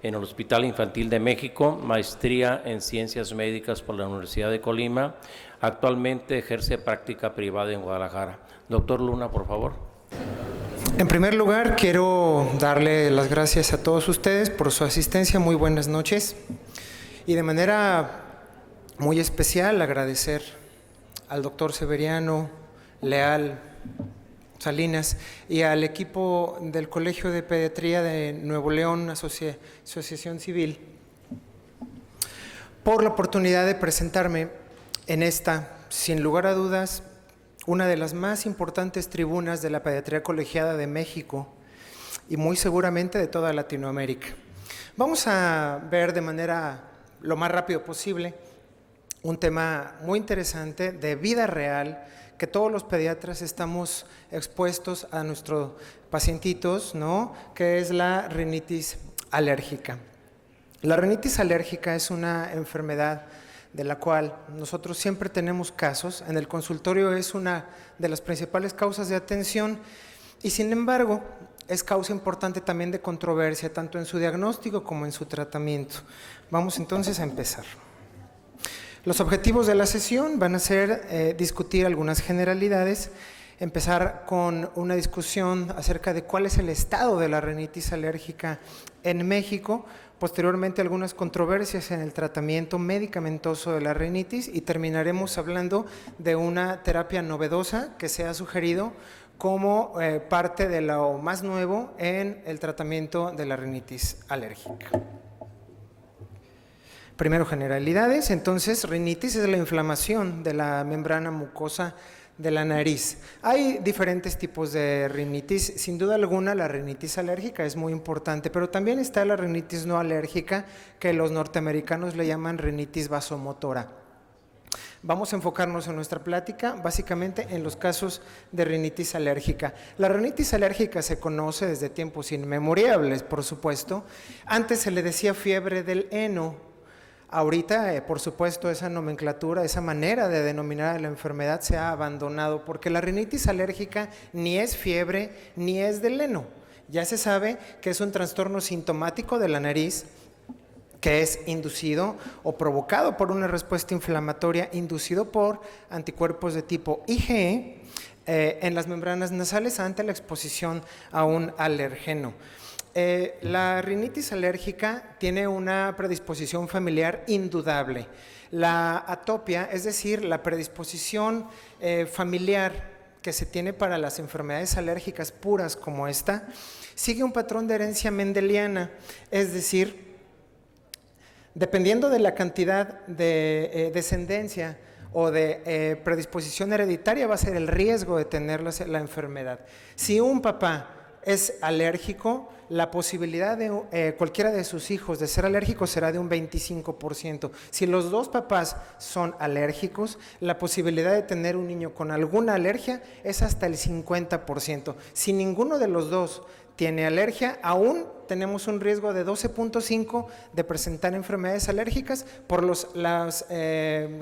en el Hospital Infantil de México, maestría en ciencias médicas por la Universidad de Colima. Actualmente ejerce práctica privada en Guadalajara. Doctor Luna, por favor. En primer lugar, quiero darle las gracias a todos ustedes por su asistencia. Muy buenas noches. Y de manera muy especial agradecer al doctor Severiano Leal Salinas y al equipo del Colegio de Pediatría de Nuevo León, Asociación Civil, por la oportunidad de presentarme en esta, sin lugar a dudas, una de las más importantes tribunas de la pediatría colegiada de México y muy seguramente de toda Latinoamérica. Vamos a ver de manera lo más rápido posible un tema muy interesante de vida real que todos los pediatras estamos expuestos a nuestros pacientitos, ¿no? Que es la rinitis alérgica. La rinitis alérgica es una enfermedad de la cual nosotros siempre tenemos casos. En el consultorio es una de las principales causas de atención y sin embargo es causa importante también de controversia, tanto en su diagnóstico como en su tratamiento. Vamos entonces a empezar. Los objetivos de la sesión van a ser discutir algunas generalidades, empezar con una discusión acerca de cuál es el estado de la rinitis alérgica en México, posteriormente algunas controversias en el tratamiento medicamentoso de la rinitis y terminaremos hablando de una terapia novedosa que se ha sugerido como parte de lo más nuevo en el tratamiento de la rinitis alérgica. Primero, generalidades. Entonces, rinitis es la inflamación de la membrana mucosa de la nariz. Hay diferentes tipos de rinitis, sin duda alguna la rinitis alérgica es muy importante, pero también está la rinitis no alérgica, que los norteamericanos le llaman rinitis vasomotora. Vamos a enfocarnos en nuestra plática básicamente en los casos de rinitis alérgica. La rinitis alérgica se conoce desde tiempos inmemoriales, por supuesto. Antes se le decía fiebre del heno. Ahorita, por supuesto, esa nomenclatura, esa manera de denominar a la enfermedad se ha abandonado porque la rinitis alérgica ni es fiebre ni es del heno. Ya se sabe que es un trastorno sintomático de la nariz que es inducido o provocado por una respuesta inflamatoria inducido por anticuerpos de tipo IgE en las membranas nasales ante la exposición a un alergeno. La rinitis alérgica tiene una predisposición familiar indudable. La atopia, es decir, la predisposición familiar que se tiene para las enfermedades alérgicas puras como esta, sigue un patrón de herencia mendeliana, es decir, dependiendo de la cantidad de descendencia o de predisposición hereditaria va a ser el riesgo de tener la enfermedad. Si un papá es alérgico, la posibilidad de cualquiera de sus hijos de ser alérgico será de un 25%. Si los dos papás son alérgicos, la posibilidad de tener un niño con alguna alergia es hasta el 50%. Si ninguno de los dos tiene alergia, aún tenemos un riesgo de 12.5 de presentar enfermedades alérgicas por la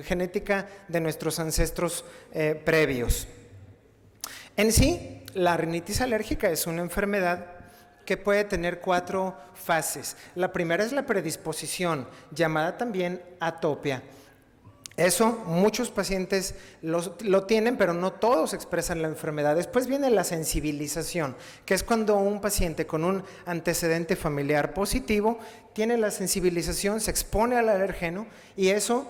genética de nuestros ancestros previos. En sí, la rinitis alérgica es una enfermedad que puede tener 4 fases. La primera es la predisposición, llamada también atopia. Eso muchos pacientes lo tienen, pero no todos expresan la enfermedad. Después viene la sensibilización, que es cuando un paciente con un antecedente familiar positivo tiene la sensibilización, se expone al alergeno y eso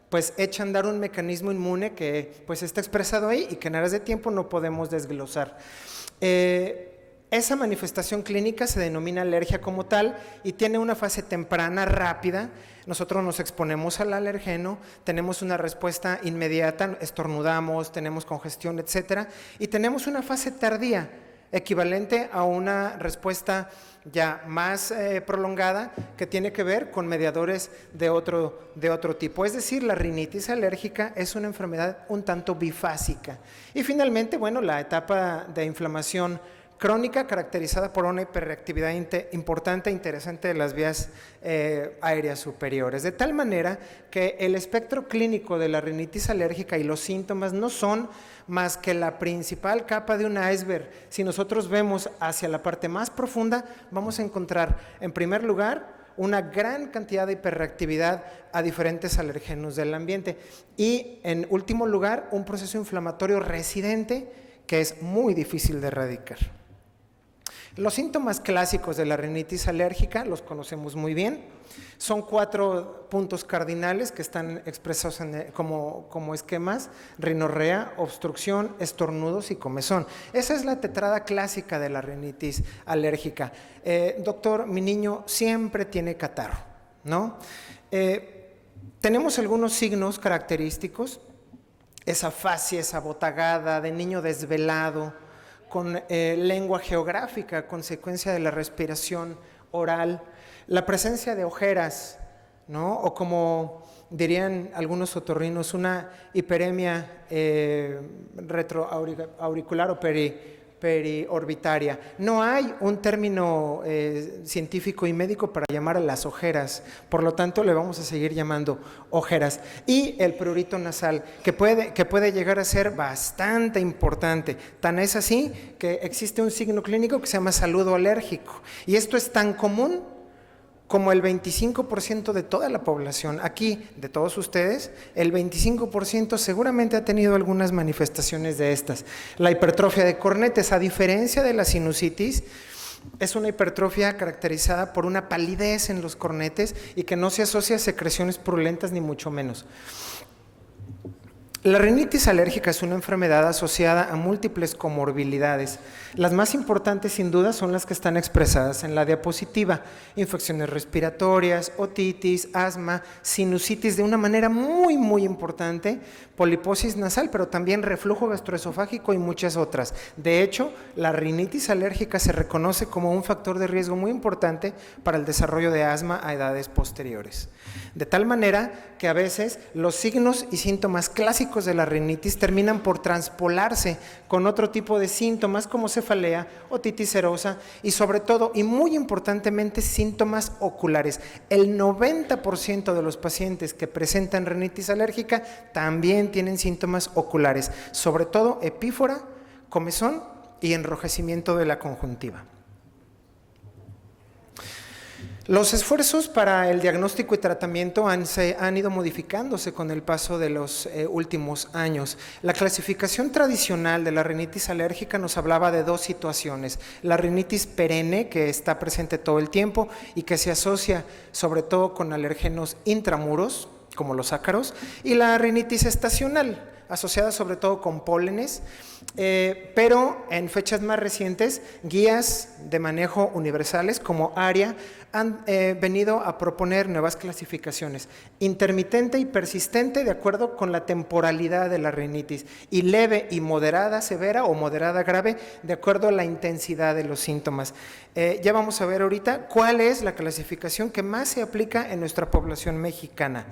pues echa a andar un mecanismo inmune que pues está expresado ahí y que en aras de tiempo no podemos desglosar. Esa manifestación clínica se denomina alergia como tal y tiene una fase temprana rápida. Nosotros nos exponemos al alergeno, tenemos una respuesta inmediata, estornudamos, tenemos congestión, etcétera, y tenemos una fase tardía, equivalente a una respuesta ya más prolongada, que tiene que ver con mediadores de otro tipo. Es decir, la rinitis alérgica es una enfermedad un tanto bifásica. Y finalmente, bueno, la etapa de inflamación crónica caracterizada por una hiperreactividad importante e interesante de las vías aéreas superiores, de tal manera que el espectro clínico de la rinitis alérgica y los síntomas no son más que la principal capa de un iceberg. Si nosotros vemos hacia la parte más profunda, vamos a encontrar, en primer lugar, una gran cantidad de hiperreactividad a diferentes alergenos del ambiente y, en último lugar, un proceso inflamatorio residente que es muy difícil de erradicar. Los síntomas clásicos de la rinitis alérgica los conocemos muy bien. Son 4 puntos cardinales que están expresados como esquemas: rinorrea, obstrucción, estornudos y comezón. Esa es la tetrada clásica de la rinitis alérgica. Doctor, mi niño siempre tiene catarro, ¿no? Tenemos algunos signos característicos: esa afasia, esa botagada de niño desvelado, con lengua geográfica a consecuencia de la respiración oral, la presencia de ojeras, ¿no? O como dirían algunos otorrinos, una hiperemia retroauricular o periorbitaria. No hay un término científico y médico para llamar a las ojeras, por lo tanto le vamos a seguir llamando ojeras. Y el prurito nasal, que puede llegar a ser bastante importante. Tan es así que existe un signo clínico que se llama saludo alérgico, y esto es tan común como el 25% de toda la población. Aquí, de todos ustedes, el 25% seguramente ha tenido algunas manifestaciones de estas. La hipertrofia de cornetes, a diferencia de la sinusitis, es una hipertrofia caracterizada por una palidez en los cornetes y que no se asocia a secreciones purulentas ni mucho menos. La rinitis alérgica es una enfermedad asociada a múltiples comorbilidades. Las más importantes, sin duda, son las que están expresadas en la diapositiva: infecciones respiratorias, otitis, asma, sinusitis de una manera muy, muy importante, poliposis nasal, pero también reflujo gastroesofágico y muchas otras. De hecho, la rinitis alérgica se reconoce como un factor de riesgo muy importante para el desarrollo de asma a edades posteriores. De tal manera que a veces los signos y síntomas clásicos de la rinitis terminan por transpolarse con otro tipo de síntomas como cefalea, otitis serosa y, sobre todo y muy importantemente, síntomas oculares. El 90% de los pacientes que presentan rinitis alérgica también tienen síntomas oculares, sobre todo epífora, comezón y enrojecimiento de la conjuntiva. Los esfuerzos para el diagnóstico y tratamiento han ido modificándose con el paso de los últimos años. La clasificación tradicional de la rinitis alérgica nos hablaba de 2 situaciones: la rinitis perenne, que está presente todo el tiempo y que se asocia sobre todo con alérgenos intramuros, como los ácaros, y la rinitis estacional, asociada sobre todo con pólenes, pero en fechas más recientes, guías de manejo universales como ARIA han venido a proponer nuevas clasificaciones: intermitente y persistente, de acuerdo con la temporalidad de la rinitis, y leve y moderada severa o moderada grave, de acuerdo a la intensidad de los síntomas. Ya vamos a ver ahorita cuál es la clasificación que más se aplica en nuestra población mexicana.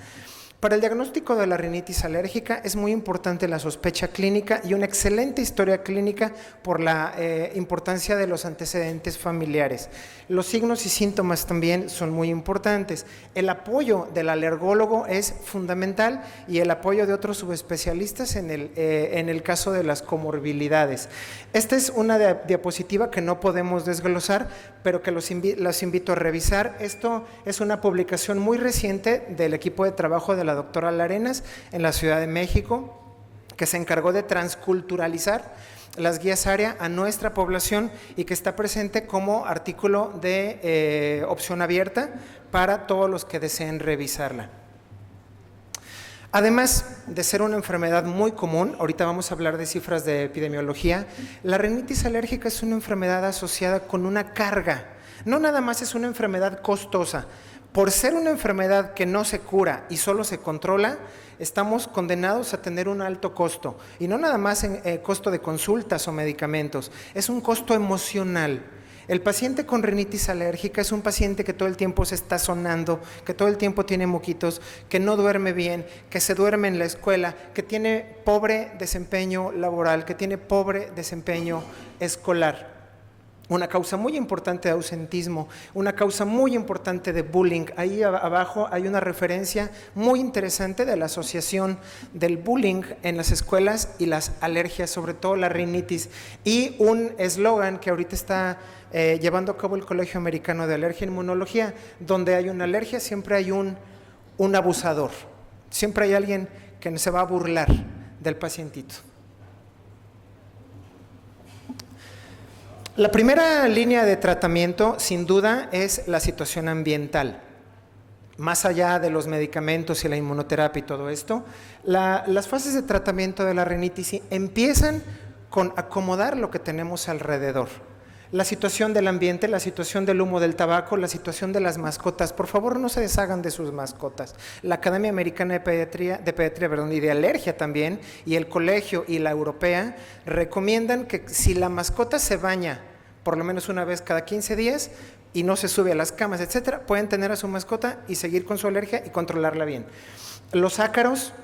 Para el diagnóstico de la rinitis alérgica es muy importante la sospecha clínica y una excelente historia clínica por la importancia de los antecedentes familiares. Los signos y síntomas también son muy importantes. El apoyo del alergólogo es fundamental y el apoyo de otros subespecialistas en el caso de las comorbilidades. Esta es una diapositiva que no podemos desglosar, pero que los invito a revisar. Esto es una publicación muy reciente del equipo de trabajo de la doctora Larenas en la Ciudad de México, que se encargó de transculturalizar las guías ARIA a nuestra población y que está presente como artículo de opción abierta para todos los que deseen revisarla. Además de ser una enfermedad muy común, ahorita vamos a hablar de cifras de epidemiología, la rinitis alérgica es una enfermedad asociada con una carga. No nada más es una enfermedad costosa. Por ser una enfermedad que no se cura y solo se controla, estamos condenados a tener un alto costo. Y no nada más en costo de consultas o medicamentos, es un costo emocional. El paciente con rinitis alérgica es un paciente que todo el tiempo se está sonando, que todo el tiempo tiene moquitos, que no duerme bien, que se duerme en la escuela, que tiene pobre desempeño laboral, que tiene pobre desempeño escolar. Una causa muy importante de ausentismo, una causa muy importante de bullying. Ahí abajo hay una referencia muy interesante de la asociación del bullying en las escuelas y las alergias, sobre todo la rinitis. Y un eslogan que ahorita está llevando a cabo el Colegio Americano de Alergia e Inmunología: donde hay una alergia siempre hay un abusador, siempre hay alguien que se va a burlar del pacientito. La primera línea de tratamiento, sin duda, es la situación ambiental. Más allá de los medicamentos y la inmunoterapia y todo esto, las fases de tratamiento de la rinitis empiezan con acomodar lo que tenemos alrededor. La situación del ambiente, la situación del humo del tabaco, la situación de las mascotas. Por favor, no se deshagan de sus mascotas. La Academia Americana de Pediatría y de Alergia también, y el colegio y la europea, recomiendan que si la mascota se baña por lo menos una vez cada 15 días y no se sube a las camas, etcétera, pueden tener a su mascota y seguir con su alergia y controlarla bien. Los ácaros,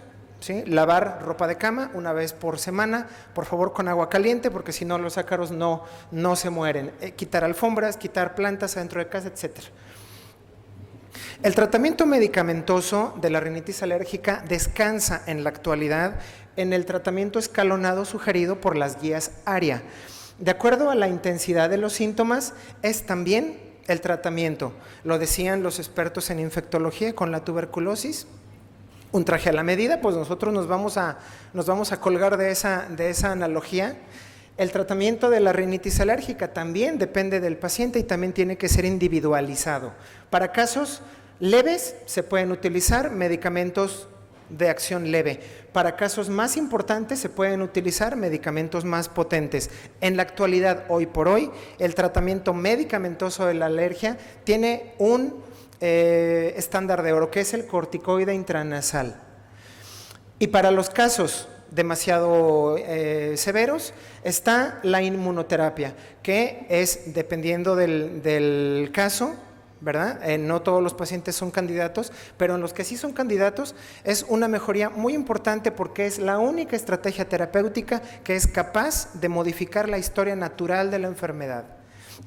¿sí? Lavar ropa de cama una vez por semana, por favor con agua caliente, porque si no los ácaros no se mueren. Quitar alfombras, quitar plantas adentro de casa, etcétera. El tratamiento medicamentoso de la rinitis alérgica descansa en la actualidad en el tratamiento escalonado sugerido por las guías ARIA. De acuerdo a la intensidad de los síntomas, es también el tratamiento. Lo decían los expertos en infectología con la tuberculosis. Un traje a la medida, pues nosotros nos vamos a colgar de esa analogía. El tratamiento de la rinitis alérgica también depende del paciente y también tiene que ser individualizado. Para casos leves se pueden utilizar medicamentos de acción leve. Para casos más importantes se pueden utilizar medicamentos más potentes. En la actualidad, hoy por hoy, el tratamiento medicamentoso de la alergia tiene un estándar de oro, que es el corticoide intranasal. Y para los casos demasiado severos está la inmunoterapia, que es, dependiendo del caso, ¿verdad? No todos los pacientes son candidatos, pero en los que sí son candidatos es una mejoría muy importante porque es la única estrategia terapéutica que es capaz de modificar la historia natural de la enfermedad.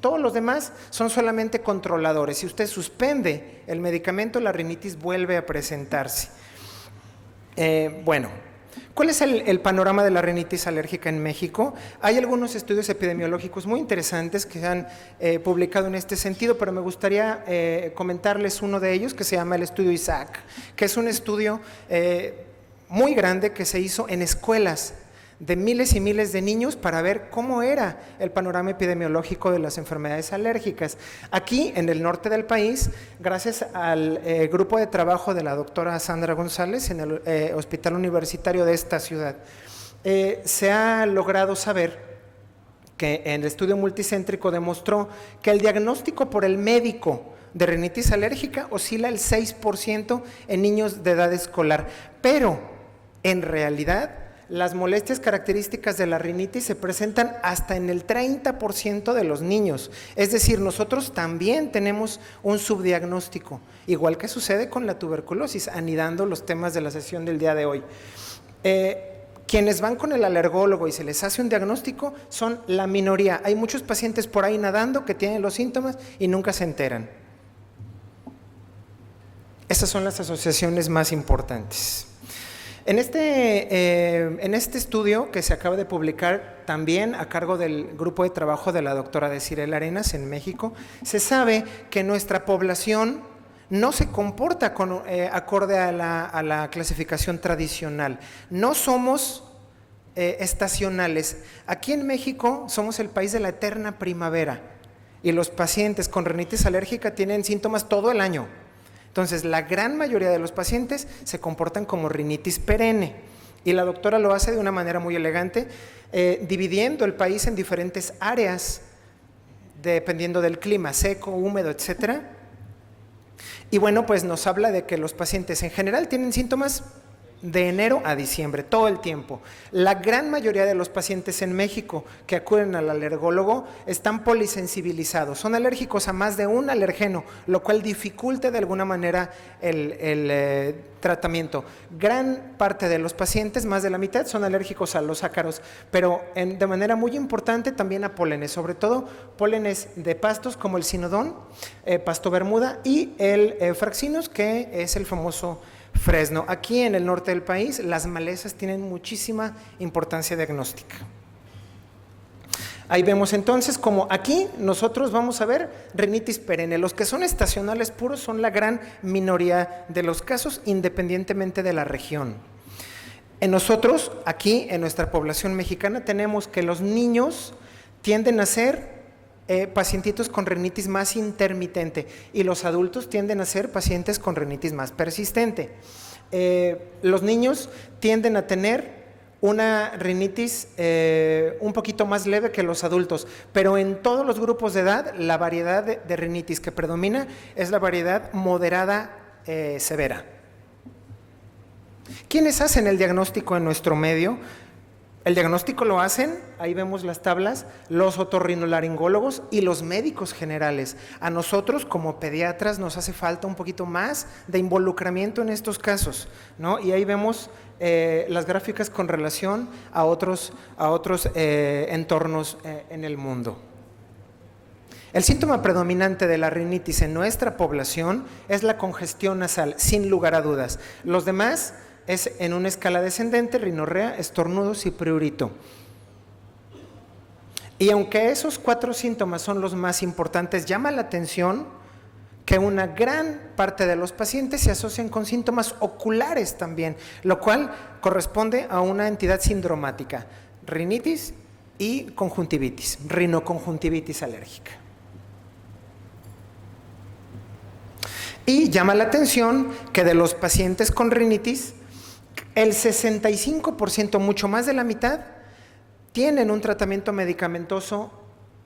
Todos los demás son solamente controladores. Si usted suspende el medicamento, la rinitis vuelve a presentarse. Bueno, ¿cuál es el panorama de la rinitis alérgica en México? Hay algunos estudios epidemiológicos muy interesantes que se han publicado en este sentido, pero me gustaría comentarles uno de ellos que se llama el estudio ISAC, que es un estudio muy grande que se hizo en escuelas de miles y miles de niños para ver cómo era el panorama epidemiológico de las enfermedades alérgicas. Aquí, en el norte del país, gracias al grupo de trabajo de la doctora Sandra González en el Hospital Universitario de esta ciudad, se ha logrado saber que en el estudio multicéntrico demostró que el diagnóstico por el médico de rinitis alérgica oscila el 6% en niños de edad escolar, pero en realidad las molestias características de la rinitis se presentan hasta en el 30% de los niños. Es decir, nosotros también tenemos un subdiagnóstico, igual que sucede con la tuberculosis, anidando los temas de la sesión del día de hoy. Quienes van con el alergólogo y se les hace un diagnóstico son la minoría. Hay muchos pacientes por ahí nadando que tienen los síntomas y nunca se enteran. Estas son las asociaciones más importantes. En este estudio que se acaba de publicar también a cargo del grupo de trabajo de la doctora Desirel Arenas en México, se sabe que nuestra población no se comporta acorde a la clasificación tradicional. No somos estacionales. Aquí en México somos el país de la eterna primavera y los pacientes con rinitis alérgica tienen síntomas todo el año. Entonces, la gran mayoría de los pacientes se comportan como rinitis perenne. Y la doctora lo hace de una manera muy elegante, dividiendo el país en diferentes áreas, dependiendo del clima, seco, húmedo, etcétera. Y bueno, pues nos habla de que los pacientes en general tienen síntomas de enero a diciembre, todo el tiempo. La gran mayoría de los pacientes en México que acuden al alergólogo están polisensibilizados, son alérgicos a más de un alergeno, lo cual dificulta de alguna manera el tratamiento. Gran parte de los pacientes, más de la mitad, son alérgicos a los ácaros, pero de manera muy importante también a pólenes, sobre todo pólenes de pastos como el cinodón, pasto bermuda y el fraxinus, que es el famoso fresno. Aquí en el norte del país las malezas tienen muchísima importancia diagnóstica. Ahí vemos entonces como aquí nosotros vamos a ver rinitis perenne. Los que son estacionales puros son la gran minoría de los casos, independientemente de la región. En nosotros, aquí en nuestra población mexicana, tenemos que los niños tienden a ser pacientitos con rinitis más intermitente y los adultos tienden a ser pacientes con rinitis más persistente. Los niños tienden a tener una rinitis un poquito más leve que los adultos, pero en todos los grupos de edad la variedad de rinitis que predomina es la variedad moderada severa. ¿Quiénes hacen el diagnóstico en nuestro medio? El diagnóstico lo hacen, ahí vemos las tablas, los otorrinolaringólogos y los médicos generales. A nosotros como pediatras nos hace falta un poquito más de involucramiento en estos casos, ¿no? Y ahí vemos las gráficas con relación a otros entornos en el mundo. El síntoma predominante de la rinitis en nuestra población es la congestión nasal, sin lugar a dudas. Los demás es en una escala descendente: rinorrea, estornudos y prurito. Y aunque esos 4 síntomas son los más importantes, llama la atención que una gran parte de los pacientes se asocian con síntomas oculares también, lo cual corresponde a una entidad sindromática: rinitis y conjuntivitis, rinoconjuntivitis alérgica. Y llama la atención que de los pacientes con rinitis, el 65%, mucho más de la mitad, tienen un tratamiento medicamentoso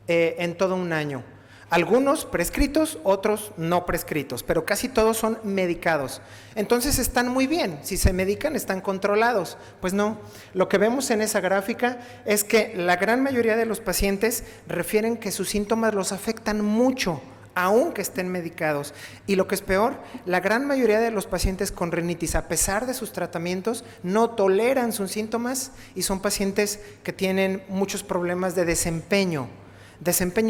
en todo un año. Algunos prescritos, otros no prescritos, pero casi todos son medicados. Entonces están muy bien, si se medican están controlados. Pues no, lo que vemos en esa gráfica es que la gran mayoría de los pacientes refieren que sus síntomas los afectan mucho, aunque estén medicados. Y lo que es peor, la gran mayoría de los pacientes con rinitis, a pesar de sus tratamientos, no toleran sus síntomas y son pacientes que tienen muchos problemas de desempeño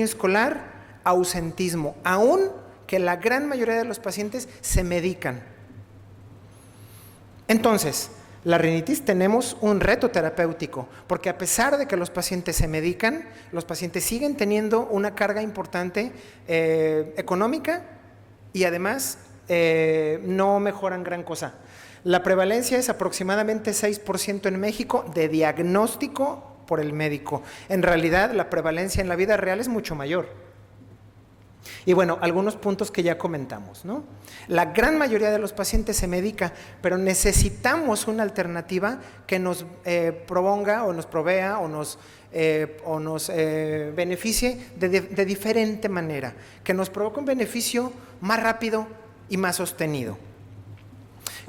escolar, ausentismo, aun que la gran mayoría de los pacientes se medican. Entonces, la rinitis tenemos un reto terapéutico, porque a pesar de que los pacientes se medican, los pacientes siguen teniendo una carga importante económica y además no mejoran gran cosa. La prevalencia es aproximadamente 6% en México de diagnóstico por el médico. En realidad, la prevalencia en la vida real es mucho mayor. Y bueno, algunos puntos que ya comentamos, ¿no? La gran mayoría de los pacientes se medica, pero necesitamos una alternativa que nos proponga o nos provea o nos beneficie de diferente manera, que nos provoque un beneficio más rápido y más sostenido.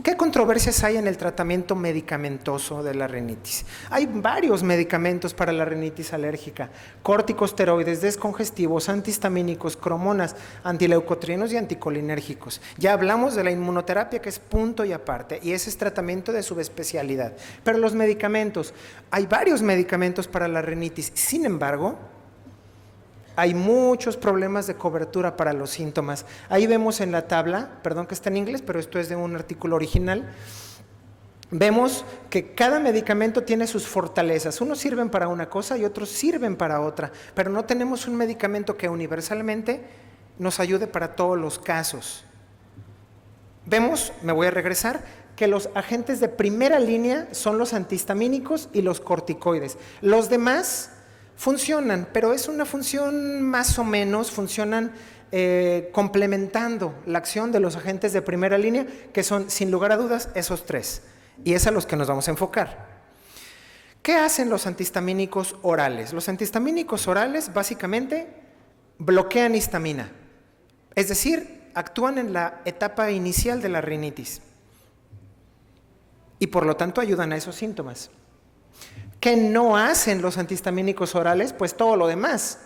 ¿Qué controversias hay en el tratamiento medicamentoso de la rinitis? Hay varios medicamentos para la rinitis alérgica: corticosteroides, descongestivos, antihistamínicos, cromonas, antileucotrienos y anticolinérgicos. Ya hablamos de la inmunoterapia, que es punto y aparte, y ese es tratamiento de subespecialidad. Pero los medicamentos, hay varios medicamentos para la rinitis. Sin embargo, hay muchos problemas de cobertura para los síntomas. Ahí vemos en la tabla, perdón que está en inglés, pero esto es de un artículo original. Vemos que cada medicamento tiene sus fortalezas. Unos sirven para una cosa y otros sirven para otra, pero no tenemos un medicamento que universalmente nos ayude para todos los casos. Vemos, me voy a regresar, que los agentes de primera línea son los antihistamínicos y los corticoides. Los demás funcionan, pero es una función más o menos, funcionan complementando la acción de los agentes de primera línea, que son, sin lugar a dudas, esos tres. Y es a los que nos vamos a enfocar. ¿Qué hacen los antihistamínicos orales? Los antihistamínicos orales básicamente bloquean histamina, es decir, actúan en la etapa inicial de la rinitis y por lo tanto ayudan a esos síntomas. ¿Qué no hacen los antihistamínicos orales? Pues todo lo demás,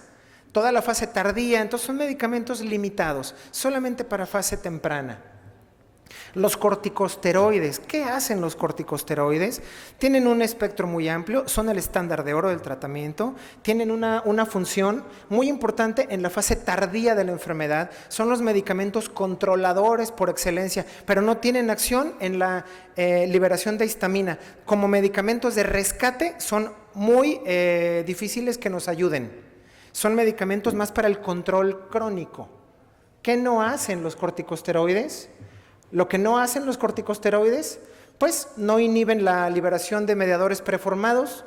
toda la fase tardía. Entonces son medicamentos limitados, solamente para fase temprana. Los corticosteroides, ¿qué hacen los corticosteroides? Tienen un espectro muy amplio, son el estándar de oro del tratamiento, tienen una función muy importante en la fase tardía de la enfermedad, son los medicamentos controladores por excelencia, pero no tienen acción en la liberación de histamina. Como medicamentos de rescate son muy difíciles que nos ayuden, son medicamentos más para el control crónico. ¿Qué no hacen los corticosteroides? Lo que no hacen los corticosteroides, pues no inhiben la liberación de mediadores preformados,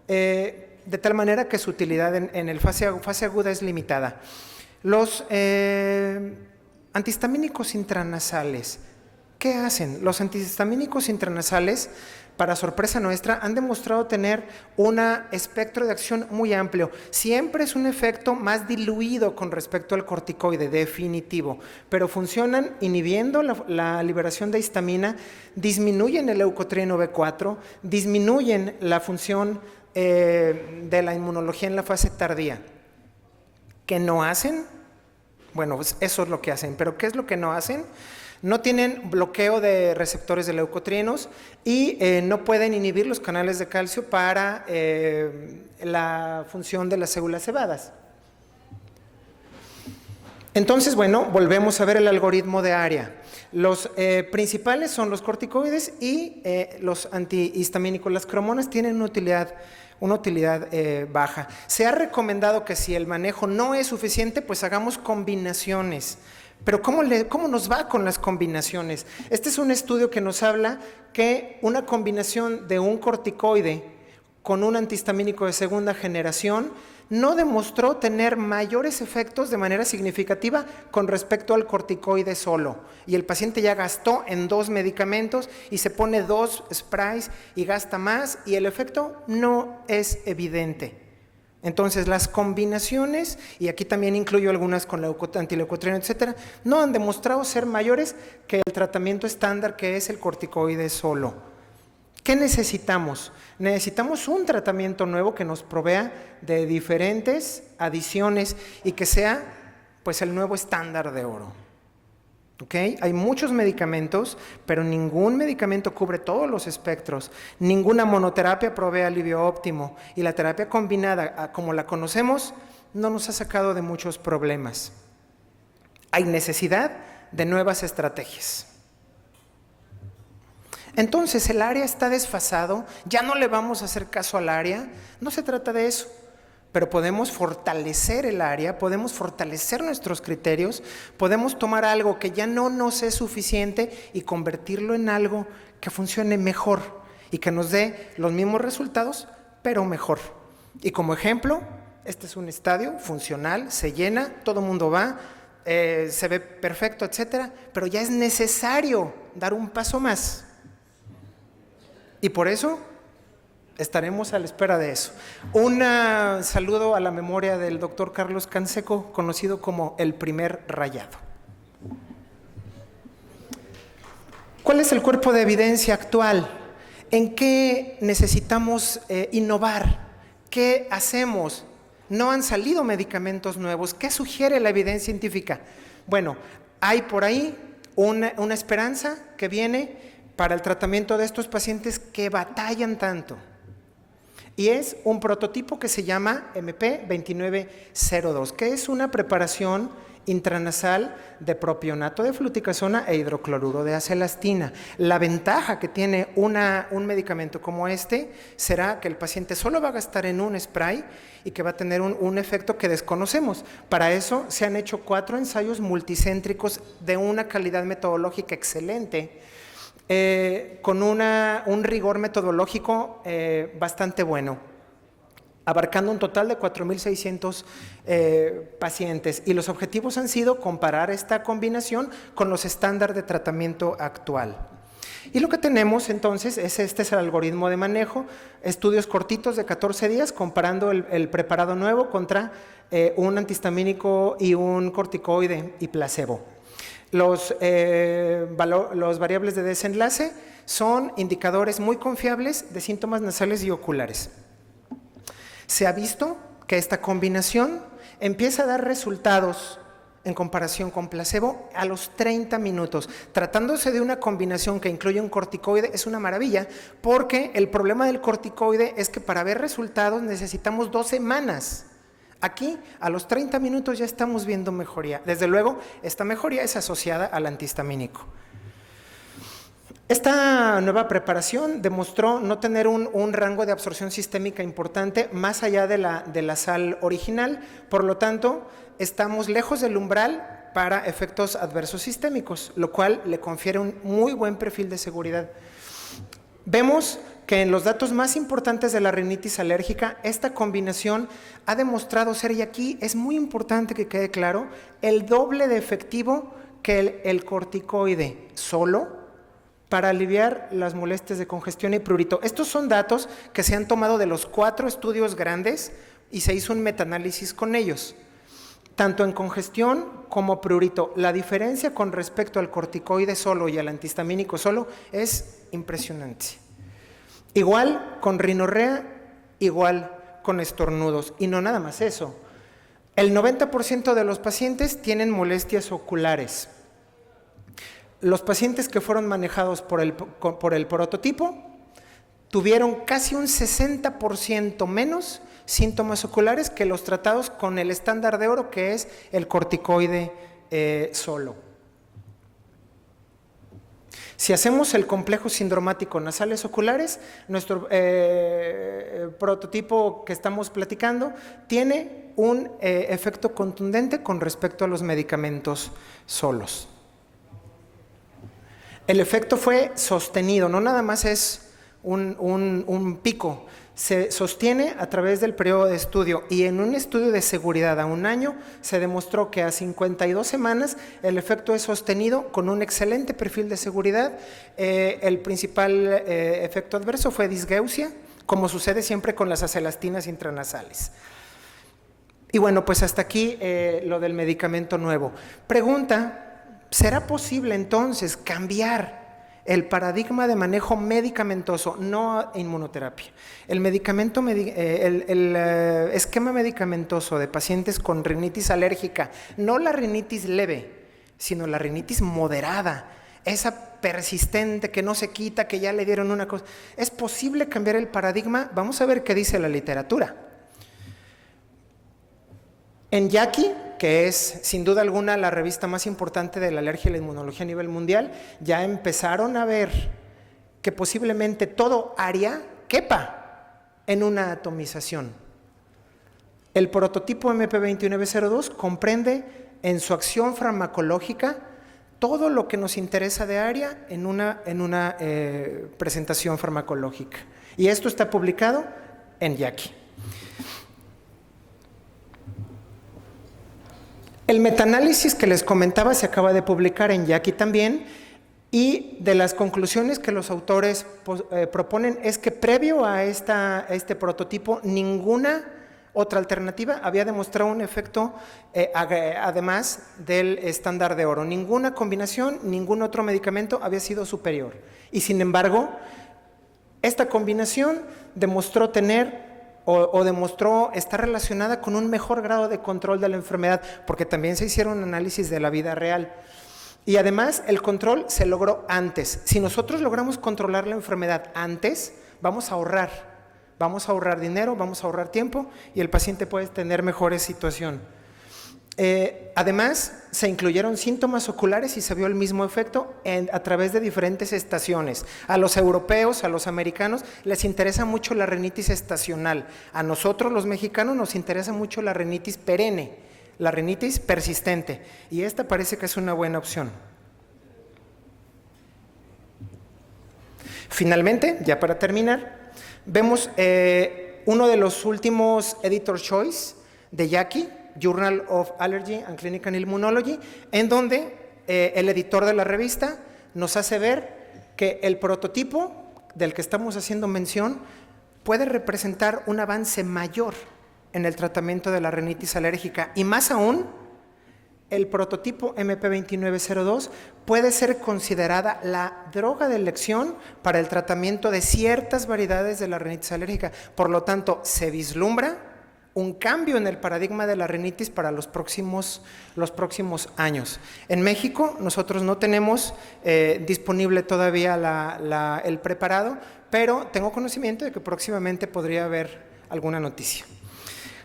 de tal manera que su utilidad en el fase aguda es limitada. Los antihistamínicos intranasales, ¿qué hacen? Los antihistamínicos intranasales, para sorpresa nuestra, han demostrado tener un espectro de acción muy amplio. Siempre es un efecto más diluido con respecto al corticoide, definitivo, pero funcionan inhibiendo la liberación de histamina, disminuyen el leucotrieno B4, disminuyen la función de la inmunología en la fase tardía. ¿Qué no hacen? Bueno, pues eso es lo que hacen, pero ¿qué es lo que no hacen? No tienen bloqueo de receptores de leucotrienos y no pueden inhibir los canales de calcio para la función de las células cebadas. Entonces, bueno, volvemos a ver el algoritmo de ARIA. Los principales son los corticoides y los antihistamínicos. Las cromonas tienen una utilidad baja. Se ha recomendado que si el manejo no es suficiente, pues hagamos combinaciones. Pero ¿cómo nos va con las combinaciones? Este es un estudio que nos habla que una combinación de un corticoide con un antihistamínico de segunda generación no demostró tener mayores efectos de manera significativa con respecto al corticoide solo. Y el paciente ya gastó en 2 medicamentos y se pone 2 sprays y gasta más y el efecto no es evidente. Entonces, las combinaciones, y aquí también incluyo algunas con antileucotrieno, etcétera, no han demostrado ser mayores que el tratamiento estándar, que es el corticoide solo. ¿Qué necesitamos? Necesitamos un tratamiento nuevo que nos provea de diferentes adiciones y que sea, pues, el nuevo estándar de oro. ¿Okay? Hay muchos medicamentos, pero ningún medicamento cubre todos los espectros. Ninguna monoterapia provee alivio óptimo y la terapia combinada, como la conocemos, no nos ha sacado de muchos problemas. Hay necesidad de nuevas estrategias. Entonces, el área está desfasado, ya no le vamos a hacer caso al área. No se trata de eso. Pero podemos fortalecer el área, podemos fortalecer nuestros criterios, podemos tomar algo que ya no nos es suficiente y convertirlo en algo que funcione mejor y que nos dé los mismos resultados, pero mejor. Y como ejemplo, este es un estadio funcional, se llena, todo el mundo va, se ve perfecto, etcétera, pero ya es necesario dar un paso más. Y por eso estaremos a la espera de eso. Un saludo a la memoria del doctor Carlos Canseco, conocido como el primer rayado. ¿Cuál es el cuerpo de evidencia actual? ¿En qué necesitamos innovar? ¿Qué hacemos? No han salido medicamentos nuevos. ¿Qué sugiere la evidencia científica? Bueno, hay por ahí una esperanza que viene para el tratamiento de estos pacientes que batallan tanto. Y es un prototipo que se llama MP2902, que es una preparación intranasal de propionato de fluticasona e hidrocloruro de acelastina. La ventaja que tiene un medicamento como este será que el paciente solo va a gastar en un spray y que va a tener un efecto que desconocemos. Para eso se han hecho 4 ensayos multicéntricos de una calidad metodológica excelente, con un rigor metodológico bastante bueno. abarcando un total de 4.600 pacientes. Y los objetivos han sido comparar esta combinación con los estándares de tratamiento actual. Y lo que tenemos entonces este es el algoritmo de manejo, estudios cortitos de 14 días comparando el preparado nuevo contra un antihistamínico y un corticoide y placebo. Los variables de desenlace son indicadores muy confiables de síntomas nasales y oculares. Se ha visto que esta combinación empieza a dar resultados en comparación con placebo a los 30 minutos. Tratándose de una combinación que incluye un corticoide es una maravilla, porque el problema del corticoide es que para ver resultados necesitamos 2 semanas. Aquí, a los 30 minutos ya estamos viendo mejoría. Desde luego, esta mejoría es asociada al antihistamínico. Esta nueva preparación demostró no tener un rango de absorción sistémica importante más allá de la sal original, por lo tanto, estamos lejos del umbral para efectos adversos sistémicos, lo cual le confiere un muy buen perfil de seguridad. Vemos que en los datos más importantes de la rinitis alérgica, esta combinación ha demostrado ser, y aquí es muy importante que quede claro, el doble de efectivo que el corticoide solo para aliviar las molestias de congestión y prurito. Estos son datos que se han tomado de los 4 estudios grandes y se hizo un metaanálisis con ellos. Tanto en congestión como prurito, la diferencia con respecto al corticoide solo y al antihistamínico solo es impresionante. Igual con rinorrea, igual con estornudos. Y no nada más eso. El 90% de los pacientes tienen molestias oculares. Los pacientes que fueron manejados por el prototipo tuvieron casi un 60% menos síntomas oculares que los tratados con el estándar de oro, que es el corticoide solo. Si hacemos el complejo sindromático nasales oculares, nuestro prototipo que estamos platicando tiene un efecto contundente con respecto a los medicamentos solos. El efecto fue sostenido, no nada más es un pico, se sostiene a través del periodo de estudio, y en un estudio de seguridad a 1 año se demostró que a 52 semanas el efecto es sostenido con un excelente perfil de seguridad. El principal efecto adverso fue disgeusia, como sucede siempre con las acelastinas intranasales. Y bueno, pues hasta aquí lo del medicamento nuevo. Pregunta: ¿será posible entonces cambiar el paradigma de manejo medicamentoso, no inmunoterapia? El esquema medicamentoso de pacientes con rinitis alérgica, no la rinitis leve, sino la rinitis moderada, esa persistente que no se quita, que ya le dieron una cosa. ¿Es posible cambiar el paradigma? Vamos a ver qué dice la literatura. En JACI, que es sin duda alguna la revista más importante de la alergia y la inmunología a nivel mundial, ya empezaron a ver que posiblemente todo área quepa en una atomización. El prototipo MP2902 comprende en su acción farmacológica todo lo que nos interesa de área en una presentación farmacológica. Y esto está publicado en JACI. El metaanálisis que les comentaba se acaba de publicar en JACI también, y de las conclusiones que los autores proponen es que previo a este prototipo ninguna otra alternativa había demostrado un efecto además del estándar de oro. Ninguna combinación, ningún otro medicamento había sido superior. Y sin embargo, esta combinación demostró tener demostró estar relacionada con un mejor grado de control de la enfermedad, porque también se hicieron análisis de la vida real. Y además el control se logró antes. Si nosotros logramos controlar la enfermedad antes, vamos a ahorrar dinero, vamos a ahorrar tiempo, y el paciente puede tener mejor situación. Además, se incluyeron síntomas oculares y se vio el mismo efecto a través de diferentes estaciones. A los europeos, a los americanos, les interesa mucho la rinitis estacional. A nosotros, los mexicanos, nos interesa mucho la rinitis perenne, la rinitis persistente. Y esta parece que es una buena opción. Finalmente, ya para terminar, vemos uno de los últimos Editor's Choice de JACI, Journal of Allergy and Clinical Immunology, en donde el editor de la revista nos hace ver que el prototipo del que estamos haciendo mención puede representar un avance mayor en el tratamiento de la rinitis alérgica, y más aún, el prototipo MP2902 puede ser considerada la droga de elección para el tratamiento de ciertas variedades de la rinitis alérgica. Por lo tanto, se vislumbra un cambio en el paradigma de la rinitis para los próximos años. En México nosotros no tenemos disponible todavía el preparado, pero tengo conocimiento de que próximamente podría haber alguna noticia.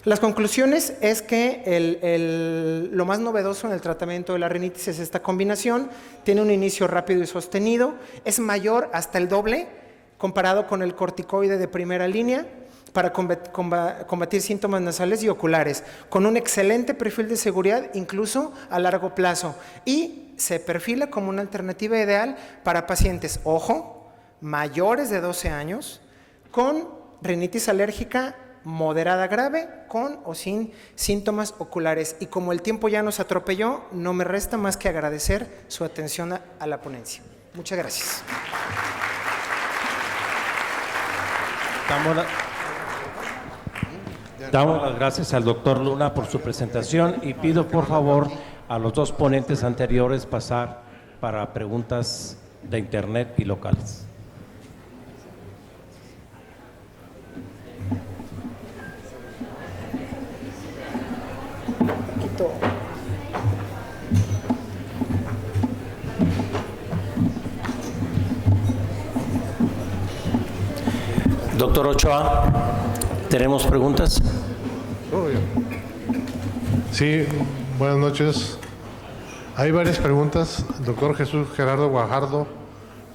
Las conclusiones es que lo más novedoso en el tratamiento de la rinitis es esta combinación. Tiene un inicio rápido y sostenido, es mayor hasta el doble comparado con el corticoide de primera línea para combatir síntomas nasales y oculares, con un excelente perfil de seguridad incluso a largo plazo, y se perfila como una alternativa ideal para pacientes, ojo, mayores de 12 años con rinitis alérgica moderada grave, con o sin síntomas oculares. Y como el tiempo ya nos atropelló, no me resta más que agradecer su atención a la ponencia. Muchas gracias. Damos las gracias al doctor Luna por su presentación y pido por favor a los dos ponentes anteriores pasar para preguntas de internet y locales. Doctor Ochoa, ¿tenemos preguntas? Sí, buenas noches. Hay varias preguntas. El doctor Jesús Gerardo Guajardo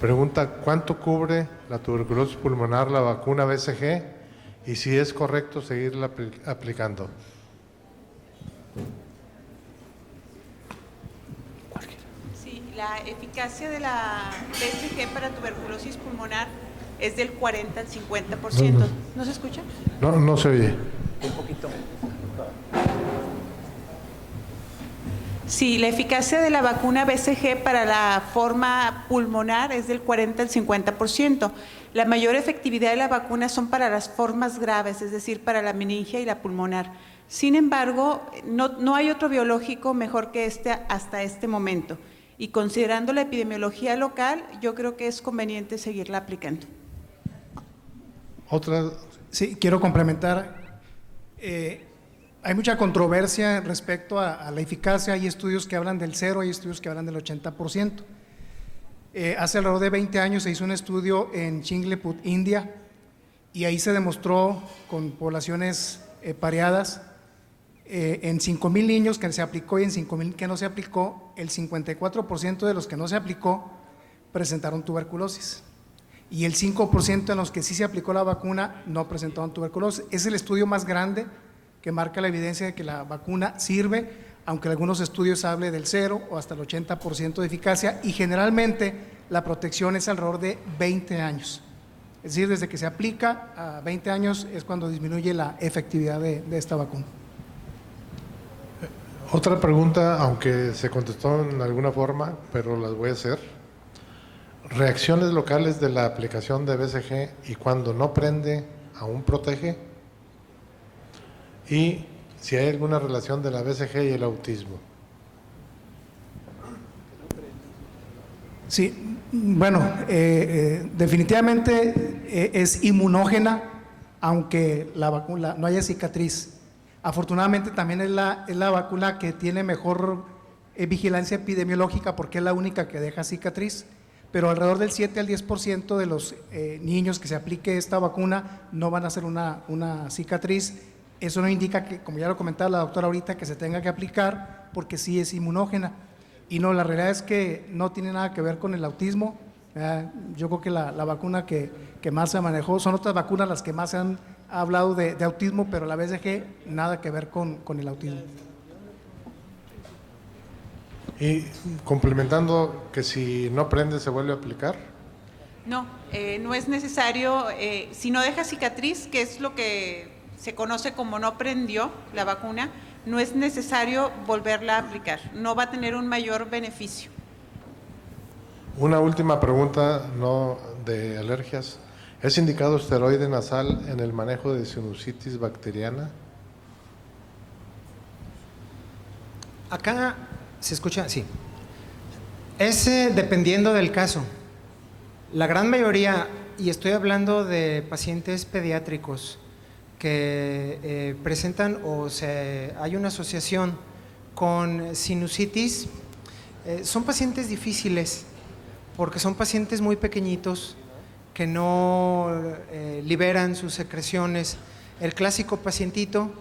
pregunta: ¿cuánto cubre la tuberculosis pulmonar la vacuna BCG y si es correcto seguirla aplicando? Sí, la eficacia de la BCG para tuberculosis pulmonar es del 40 al 50%. ¿No se escucha? No se oye. Un poquito. Sí, la eficacia de la vacuna BCG para la forma pulmonar es del 40 al 50%. La mayor efectividad de la vacuna son para las formas graves, es decir, para la meningia y la pulmonar. Sin embargo, no hay otro biológico mejor que este hasta este momento. Y considerando la epidemiología local, yo creo que es conveniente seguirla aplicando. Otra. Sí, quiero complementar. Hay mucha controversia respecto a la eficacia. Hay estudios que hablan del 0, hay estudios que hablan del 80%. Hace alrededor de 20 años se hizo un estudio en Chingleput, India, y ahí se demostró con poblaciones pareadas, en 5,000 niños que se aplicó y en 5,000 que no se aplicó, el 54% de los que no se aplicó presentaron tuberculosis. Y el 5% en los que sí se aplicó la vacuna no presentaron tuberculosis. Es el estudio más grande que marca la evidencia de que la vacuna sirve, aunque algunos estudios hablen del 0 o hasta el 80% de eficacia, y generalmente la protección es alrededor de 20 años. Es decir, desde que se aplica a 20 años es cuando disminuye la efectividad de esta vacuna. Otra pregunta, aunque se contestó en alguna forma, pero las voy a hacer. Reacciones locales de la aplicación de BCG y cuando no prende, ¿aún protege? Y si hay alguna relación de la BCG y el autismo. Sí, bueno, definitivamente es inmunógena, aunque la vacuna no haya cicatriz. Afortunadamente también es la vacuna que tiene mejor vigilancia epidemiológica porque es la única que deja cicatriz, pero alrededor del 7 al 10% de los niños que se aplique esta vacuna no van a hacer una cicatriz. Eso no indica que, como ya lo comentaba la doctora ahorita, que se tenga que aplicar porque sí es inmunógena. Y no, la realidad es que no tiene nada que ver con el autismo. Yo creo que la vacuna que más se manejó, son otras vacunas las que más se han hablado de autismo, pero la BCG nada que ver con el autismo. Y complementando, que si no prende se vuelve a aplicar. No, no es necesario, si no deja cicatriz, que es lo que se conoce como no prendió la vacuna, no es necesario volverla a aplicar, no va a tener un mayor beneficio. Una última pregunta, no de alergias. ¿Es indicado esteroide nasal en el manejo de sinusitis bacteriana? Acá se escucha, sí. Es dependiendo del caso. La gran mayoría, y estoy hablando de pacientes pediátricos que presentan hay una asociación con sinusitis, son pacientes difíciles porque son pacientes muy pequeñitos que no liberan sus secreciones. El clásico pacientito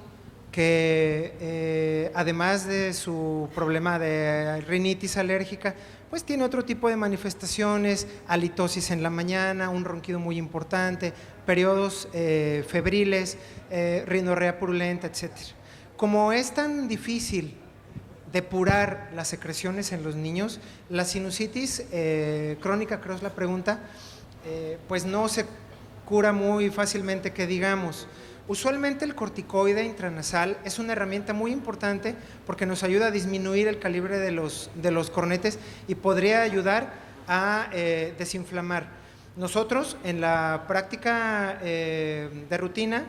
que además de su problema de rinitis alérgica, pues tiene otro tipo de manifestaciones, halitosis en la mañana, un ronquido muy importante, periodos febriles, rinorrea purulenta, etc. Como es tan difícil depurar las secreciones en los niños, la sinusitis crónica, creo es la pregunta, pues no se cura muy fácilmente, que digamos. Usualmente el corticoide intranasal es una herramienta muy importante porque nos ayuda a disminuir el calibre de los cornetes y podría ayudar a desinflamar. Nosotros en la práctica de rutina,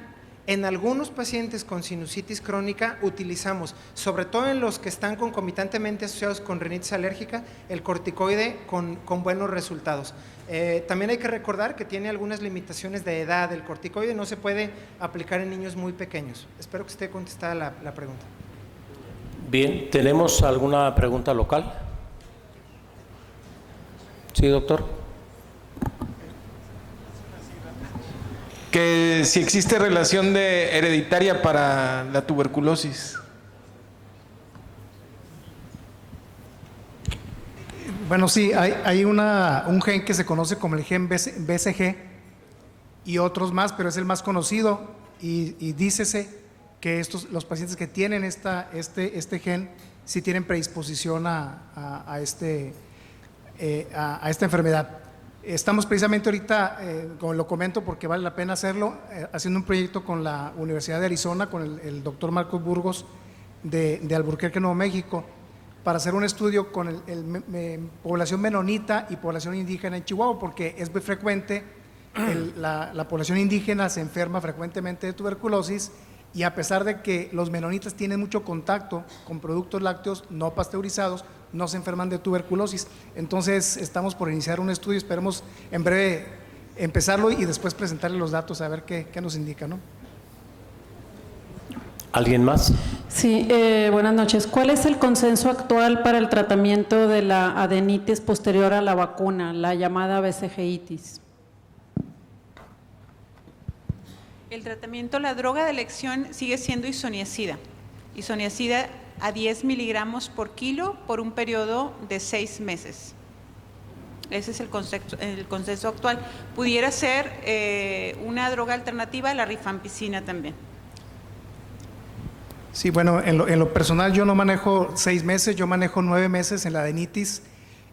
en algunos pacientes con sinusitis crónica utilizamos, sobre todo en los que están concomitantemente asociados con rinitis alérgica, el corticoide con buenos resultados. También hay que recordar que tiene algunas limitaciones de edad. El corticoide no se puede aplicar en niños muy pequeños. Espero que esté contestada la pregunta. Bien, ¿tenemos alguna pregunta local? Sí, doctor. Que si existe relación hereditaria para la tuberculosis. Bueno, sí, hay un gen que se conoce como el gen BCG y otros más, pero es el más conocido y dícese que los pacientes que tienen este gen sí tienen predisposición a esta enfermedad. Estamos precisamente ahorita, como lo comento porque vale la pena hacerlo, haciendo un proyecto con la Universidad de Arizona, con el doctor Marcos Burgos de Albuquerque, Nuevo México, para hacer un estudio con población menonita y población indígena en Chihuahua, porque es muy frecuente, la población indígena se enferma frecuentemente de tuberculosis, y a pesar de que los menonitas tienen mucho contacto con productos lácteos no pasteurizados, no se enferman de tuberculosis. Entonces estamos por iniciar un estudio, esperemos en breve empezarlo y después presentarle los datos a ver qué nos indica, ¿no? ¿Alguien más? Sí, buenas noches. ¿Cuál es el consenso actual para el tratamiento de la adenitis posterior a la vacuna, la llamada BCG-itis? El tratamiento, la droga de elección sigue siendo isoniazida a 10 miligramos por kilo por un periodo de 6 meses. Ese es el consenso actual. Pudiera ser una droga alternativa, la rifampicina también. Sí, bueno, en lo personal yo no manejo 6 meses, yo manejo 9 meses en la adenitis,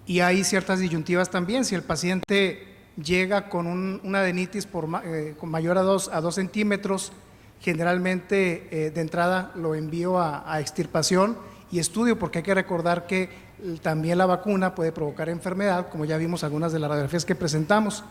y hay ciertas disyuntivas también. Si el paciente llega con una adenitis con mayor a 2 centímetros, generalmente de entrada lo envío a extirpación y estudio, porque hay que recordar que también la vacuna puede provocar enfermedad, como ya vimos algunas de las radiografías que presentamos.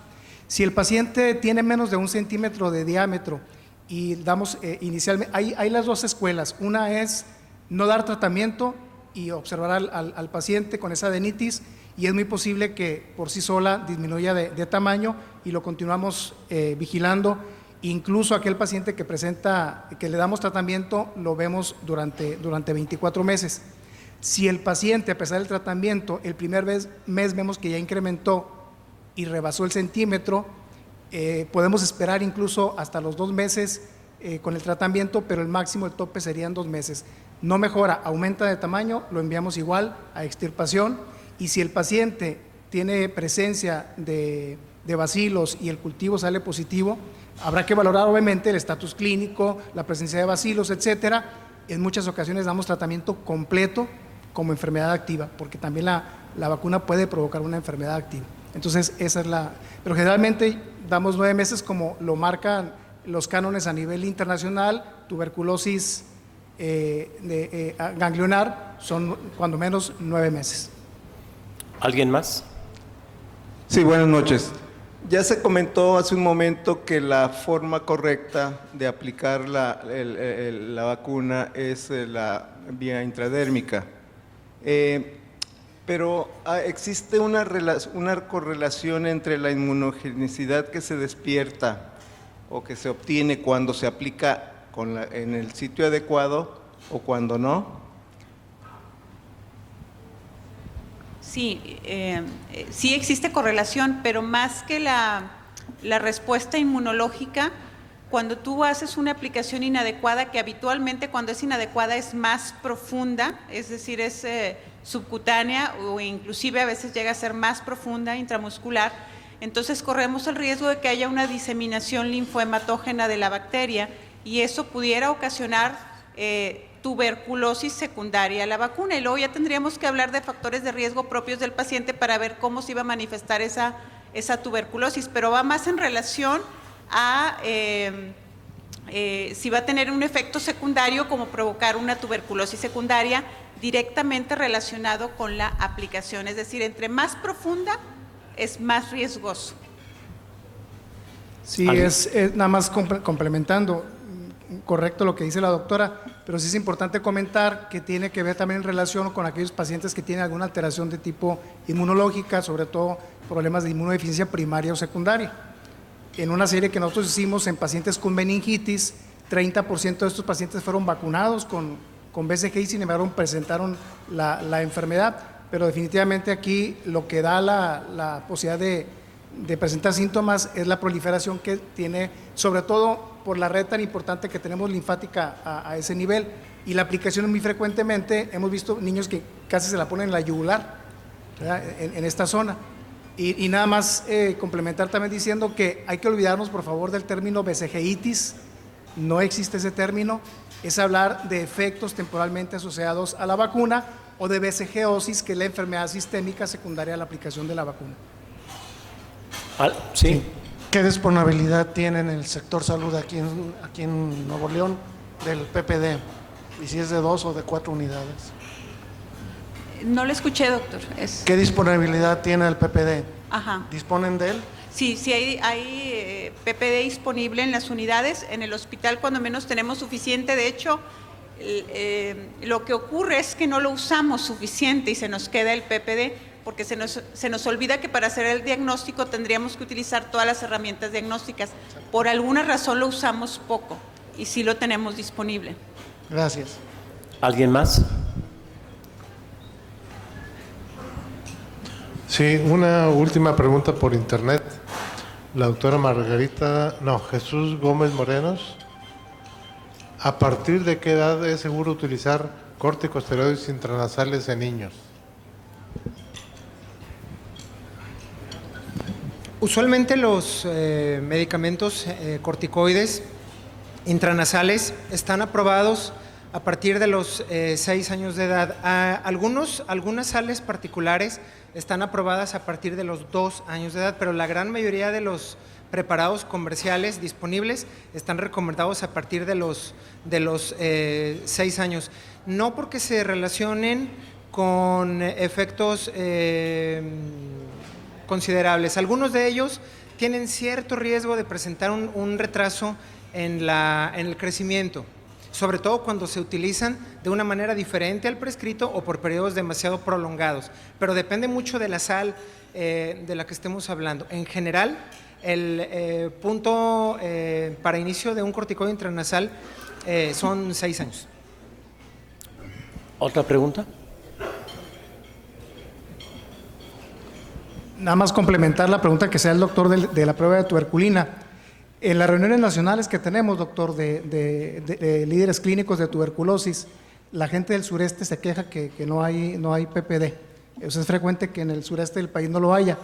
Si el paciente tiene menos de 1 centímetro de diámetro y damos inicialmente, hay las dos escuelas. Una es no dar tratamiento y observar al paciente con esa adenitis, y es muy posible que por sí sola disminuya de tamaño y lo continuamos vigilando. Incluso aquel paciente que le damos tratamiento lo vemos durante 24 meses. Si el paciente, a pesar del tratamiento, el primer mes vemos que ya incrementó y rebasó el centímetro, podemos esperar incluso hasta los 2 meses con el tratamiento, pero el máximo, el tope serían 2 meses. No mejora, aumenta de tamaño, lo enviamos igual a extirpación. Y si el paciente tiene presencia de bacilos y el cultivo sale positivo, habrá que valorar obviamente el estatus clínico, la presencia de bacilos, etcétera. En muchas ocasiones damos tratamiento completo como enfermedad activa, porque también la vacuna puede provocar una enfermedad activa. Entonces, esa es la... Pero generalmente damos 9 meses como lo marcan los cánones a nivel internacional. Tuberculosis ganglionar son cuando menos 9 meses. ¿Alguien más? Sí, buenas noches. Ya se comentó hace un momento que la forma correcta de aplicar la vacuna es la vía intradérmica. Pero existe una correlación entre la inmunogenicidad que se despierta o que se obtiene cuando se aplica en el sitio adecuado o cuando no. Sí, sí existe correlación, pero más que la respuesta inmunológica, cuando tú haces una aplicación inadecuada, que habitualmente cuando es inadecuada es más profunda, es decir, es subcutánea o inclusive a veces llega a ser más profunda, intramuscular, entonces corremos el riesgo de que haya una diseminación linfohematógena de la bacteria y eso pudiera ocasionar tuberculosis secundaria a la vacuna. Y luego ya tendríamos que hablar de factores de riesgo propios del paciente para ver cómo se iba a manifestar esa tuberculosis, pero va más en relación a si va a tener un efecto secundario como provocar una tuberculosis secundaria directamente relacionado con la aplicación, es decir, entre más profunda es más riesgoso. Sí, es nada más complementando, correcto lo que dice la doctora, pero sí es importante comentar que tiene que ver también en relación con aquellos pacientes que tienen alguna alteración de tipo inmunológica, sobre todo problemas de inmunodeficiencia primaria o secundaria. En una serie que nosotros hicimos en pacientes con meningitis, 30% de estos pacientes fueron vacunados con BCG y sin embargo presentaron la enfermedad, pero definitivamente aquí lo que da la posibilidad de presentar síntomas es la proliferación que tiene, sobre todo por la red tan importante que tenemos linfática a ese nivel, y la aplicación muy frecuentemente, hemos visto niños que casi se la ponen en la yugular, en esta zona. Y nada más complementar también diciendo que hay que olvidarnos por favor del término BCGitis, no existe ese término, es hablar de efectos temporalmente asociados a la vacuna o de BCGosis, que es la enfermedad sistémica secundaria a la aplicación de la vacuna. Sí. ¿Qué disponibilidad tiene en el sector salud aquí en Nuevo León del PPD? ¿Y si es de 2 o de 4 unidades? No lo escuché, doctor. ¿Qué disponibilidad tiene el PPD? Ajá. ¿Disponen de él? Sí, sí hay PPD disponible en las unidades. En el hospital cuando menos tenemos suficiente. De hecho, lo que ocurre es que no lo usamos suficiente y se nos queda el PPD porque se nos olvida que para hacer el diagnóstico tendríamos que utilizar todas las herramientas diagnósticas. Por alguna razón lo usamos poco y sí lo tenemos disponible. Gracias. ¿Alguien más? Sí, una última pregunta por internet. La doctora Jesús Gómez Morenos. ¿A partir de qué edad es seguro utilizar corticosteroides intranasales en niños? Usualmente los medicamentos corticoides intranasales están aprobados a partir de los 6 años de edad. Algunas sales particulares están aprobadas a partir de los 2 años de edad, pero la gran mayoría de los preparados comerciales disponibles están recomendados a partir de los 6 años. No porque se relacionen con efectos considerables. Algunos de ellos tienen cierto riesgo de presentar un retraso en el crecimiento, sobre todo cuando se utilizan de una manera diferente al prescrito o por periodos demasiado prolongados, pero depende mucho de la sal de la que estemos hablando. En general, el punto para inicio de un corticoide intranasal son 6 años. ¿Otra pregunta? Nada más complementar la pregunta que sea el doctor de la prueba de tuberculina. En las reuniones nacionales que tenemos, doctor, de líderes clínicos de tuberculosis, la gente del sureste se queja que no hay PPD. Eso es frecuente que en el sureste del país no lo haya.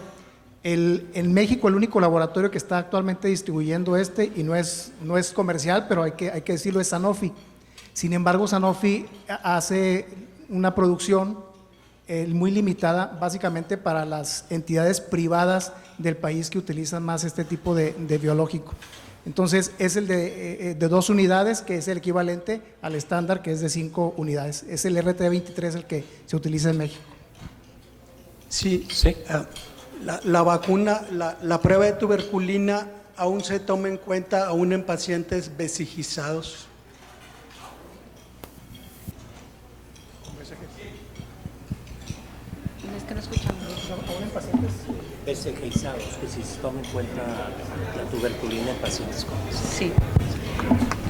En México el único laboratorio que está actualmente distribuyendo y no es comercial, pero hay que decirlo, es Sanofi. Sin embargo, Sanofi hace una producción muy limitada, básicamente para las entidades privadas del país que utilizan más este tipo de biológico. Entonces, es el de 2 unidades, que es el equivalente al estándar, que es de 5 unidades. Es el RT23 el que se utiliza en México. Sí, Sí. la vacuna, la prueba de tuberculina aún se toma en cuenta aún en pacientes vesijizados. Es que no escuchamos. Vesijizados, que si se toma en cuenta la tuberculina en pacientes con Sí.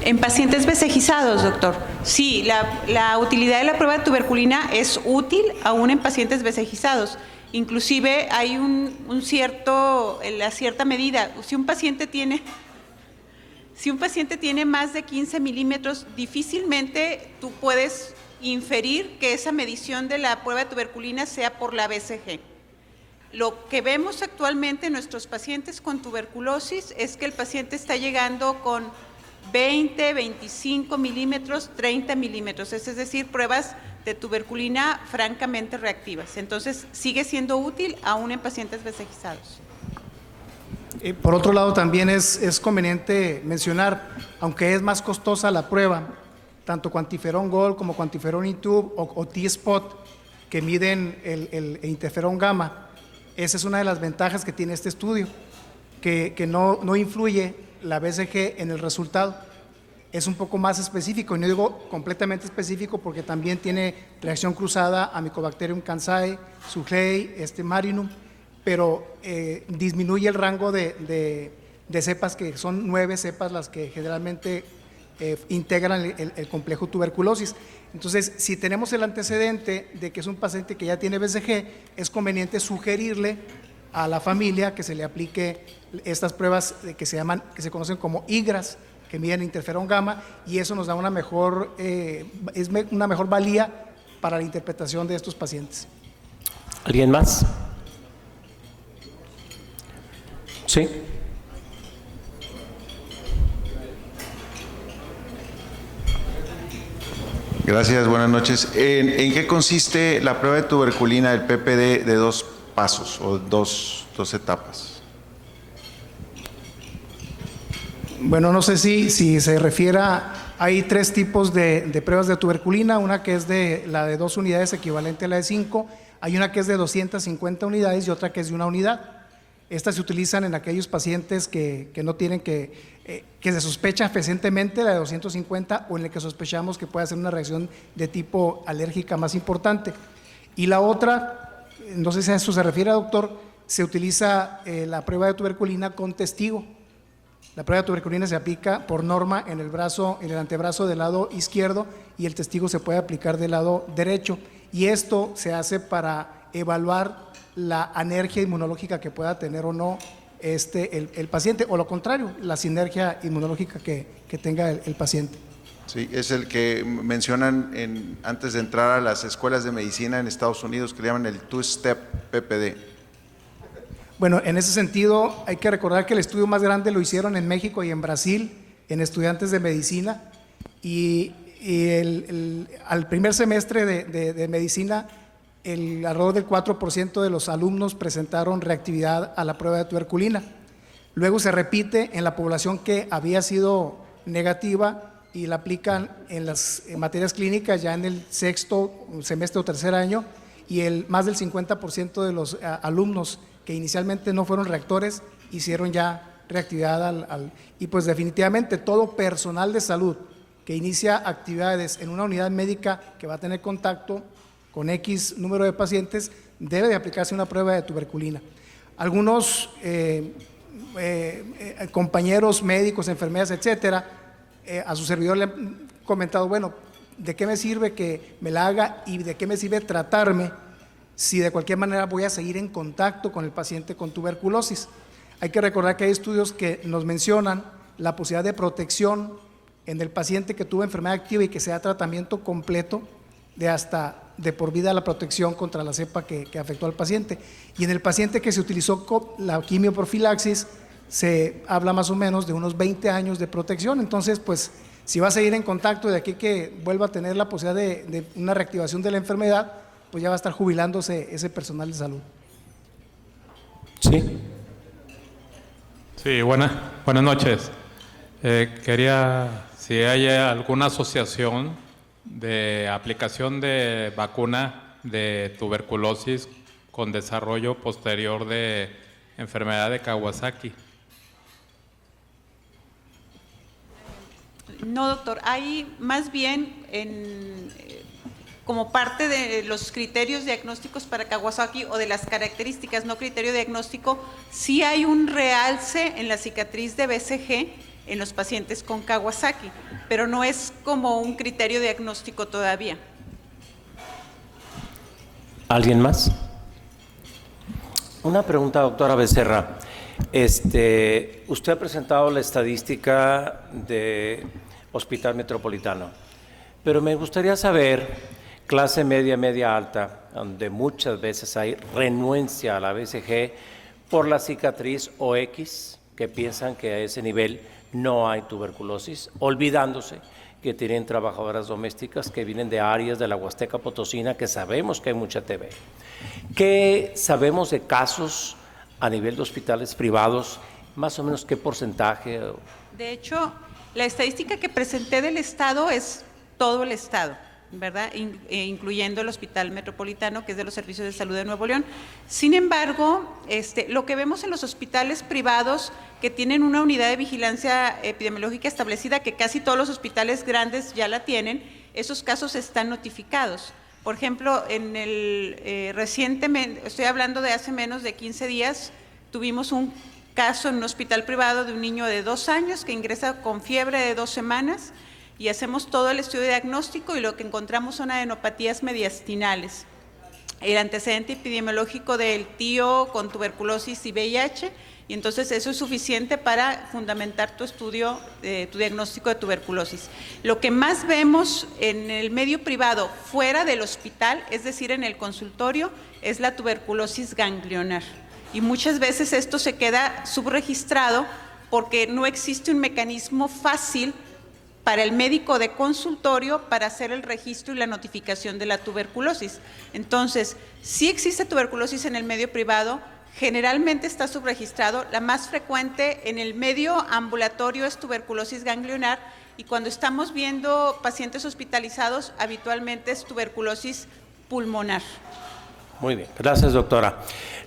En pacientes vesijizados, doctor. Sí, la utilidad de la prueba de tuberculina es útil aún en pacientes vesijizados. Inclusive hay la cierta medida. Si un paciente tiene más de 15 milímetros, difícilmente tú puedes inferir que esa medición de la prueba de tuberculina sea por la BCG. Lo que vemos actualmente en nuestros pacientes con tuberculosis es que el paciente está llegando con 20, 25 milímetros, 30 milímetros, es decir, pruebas de tuberculina francamente reactivas. Entonces, sigue siendo útil aún en pacientes vesijizados. Por otro lado, también es conveniente mencionar, aunque es más costosa la prueba, tanto QuantiFERON Gold como QuantiFERON INTUB o T-Spot, que miden el interferón gamma, esa es una de las ventajas que tiene este estudio, que no influye la BCG en el resultado. Es un poco más específico, y no digo completamente específico porque también tiene reacción cruzada a Mycobacterium cansae, Suglei, Marinum, pero disminuye el rango de cepas, que son 9 cepas las que generalmente integran el complejo tuberculosis. Entonces, si tenemos el antecedente de que es un paciente que ya tiene BCG, es conveniente sugerirle a la familia que se le aplique estas pruebas que se conocen como IGRAS, que miden interferón gamma, y eso nos da una mejor valía para la interpretación de estos pacientes. ¿Alguien más? Sí. Gracias, buenas noches. ¿En qué consiste la prueba de tuberculina del PPD de 2 pasos o dos etapas? Bueno, no sé si se refiere hay 3 tipos de pruebas de tuberculina, una que es la de 2 unidades equivalente a la de 5, hay una que es de 250 unidades y otra que es de 1 unidad. Estas se utilizan en aquellos pacientes que no tienen que se sospecha fehacientemente, la de 250, o en el que sospechamos que puede hacer una reacción de tipo alérgica más importante. Y la otra, no sé si a eso se refiere, doctor, se utiliza la prueba de tuberculina con testigo. La prueba de tuberculina se aplica por norma en el antebrazo del lado izquierdo, y el testigo se puede aplicar del lado derecho. Y esto se hace para evaluar la anergia inmunológica que pueda tener o no el paciente, o lo contrario, la sinergia inmunológica que tenga el paciente. Sí, es el que mencionan antes de entrar a las escuelas de medicina en Estados Unidos, que le llaman el two-step PPD. Bueno, en ese sentido hay que recordar que el estudio más grande lo hicieron en México y en Brasil, en estudiantes de medicina, y al primer semestre de medicina, alrededor del 4% de los alumnos presentaron reactividad a la prueba de tuberculina. Luego se repite en la población que había sido negativa y la aplican en las materias clínicas ya en el 6º semestre o 3er año, y más del 50% de los alumnos que inicialmente no fueron reactores hicieron ya reactividad y pues definitivamente todo personal de salud que inicia actividades en una unidad médica que va a tener contacto con X número de pacientes, debe de aplicarse una prueba de tuberculina. Algunos compañeros médicos, enfermeras, etcétera, a su servidor le han comentado, bueno, ¿de qué me sirve que me la haga y de qué me sirve tratarme si de cualquier manera voy a seguir en contacto con el paciente con tuberculosis? Hay que recordar que hay estudios que nos mencionan la posibilidad de protección en el paciente que tuvo enfermedad activa y que sea tratamiento completo de por vida la protección contra la cepa que afectó al paciente. Y en el paciente que se utilizó la quimioprofilaxis, se habla más o menos de unos 20 años de protección. Entonces, pues, si va a seguir en contacto de aquí que vuelva a tener la posibilidad de una reactivación de la enfermedad, pues ya va a estar jubilándose ese personal de salud. Sí. Sí, buenas noches. Quería, si hay alguna asociación de aplicación de vacuna de tuberculosis con desarrollo posterior de enfermedad de Kawasaki. No, doctor, hay más bien como parte de los criterios diagnósticos para Kawasaki o de las características, no criterio diagnóstico, sí hay un realce en la cicatriz de BCG en los pacientes con Kawasaki, pero no es como un criterio diagnóstico todavía. ¿Alguien más? Una pregunta, doctora Becerra. Usted ha presentado la estadística de Hospital Metropolitano, pero me gustaría saber, clase media, media alta, donde muchas veces hay renuencia a la BCG por la cicatriz OX, que piensan que a ese nivel no hay tuberculosis, olvidándose que tienen trabajadoras domésticas que vienen de áreas de la Huasteca Potosina, que sabemos que hay mucha TB. ¿Qué sabemos de casos a nivel de hospitales privados? Más o menos, ¿qué porcentaje? De hecho, la estadística que presenté del Estado es todo el Estado, ¿verdad? Incluyendo el Hospital Metropolitano, que es de los Servicios de Salud de Nuevo León. Sin embargo, lo que vemos en los hospitales privados que tienen una unidad de vigilancia epidemiológica establecida, que casi todos los hospitales grandes ya la tienen, esos casos están notificados. Por ejemplo, recientemente, estoy hablando de hace menos de 15 días, tuvimos un caso en un hospital privado de un niño de 2 años que ingresa con fiebre de 2 semanas y hacemos todo el estudio diagnóstico y lo que encontramos son adenopatías mediastinales. El antecedente epidemiológico del tío con tuberculosis y VIH, y entonces eso es suficiente para fundamentar tu estudio, tu diagnóstico de tuberculosis. Lo que más vemos en el medio privado fuera del hospital, es decir, en el consultorio, es la tuberculosis ganglionar. Y muchas veces esto se queda subregistrado porque no existe un mecanismo fácil para el médico de consultorio para hacer el registro y la notificación de la tuberculosis. Entonces, sí existe tuberculosis en el medio privado, generalmente está subregistrado, la más frecuente en el medio ambulatorio es tuberculosis ganglionar y cuando estamos viendo pacientes hospitalizados habitualmente es tuberculosis pulmonar. Muy bien, gracias doctora.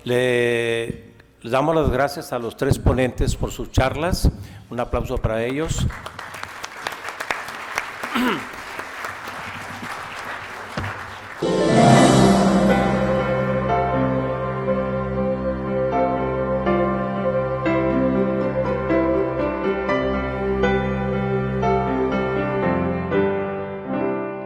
Le damos las gracias a los 3 ponentes por sus charlas, un aplauso para ellos.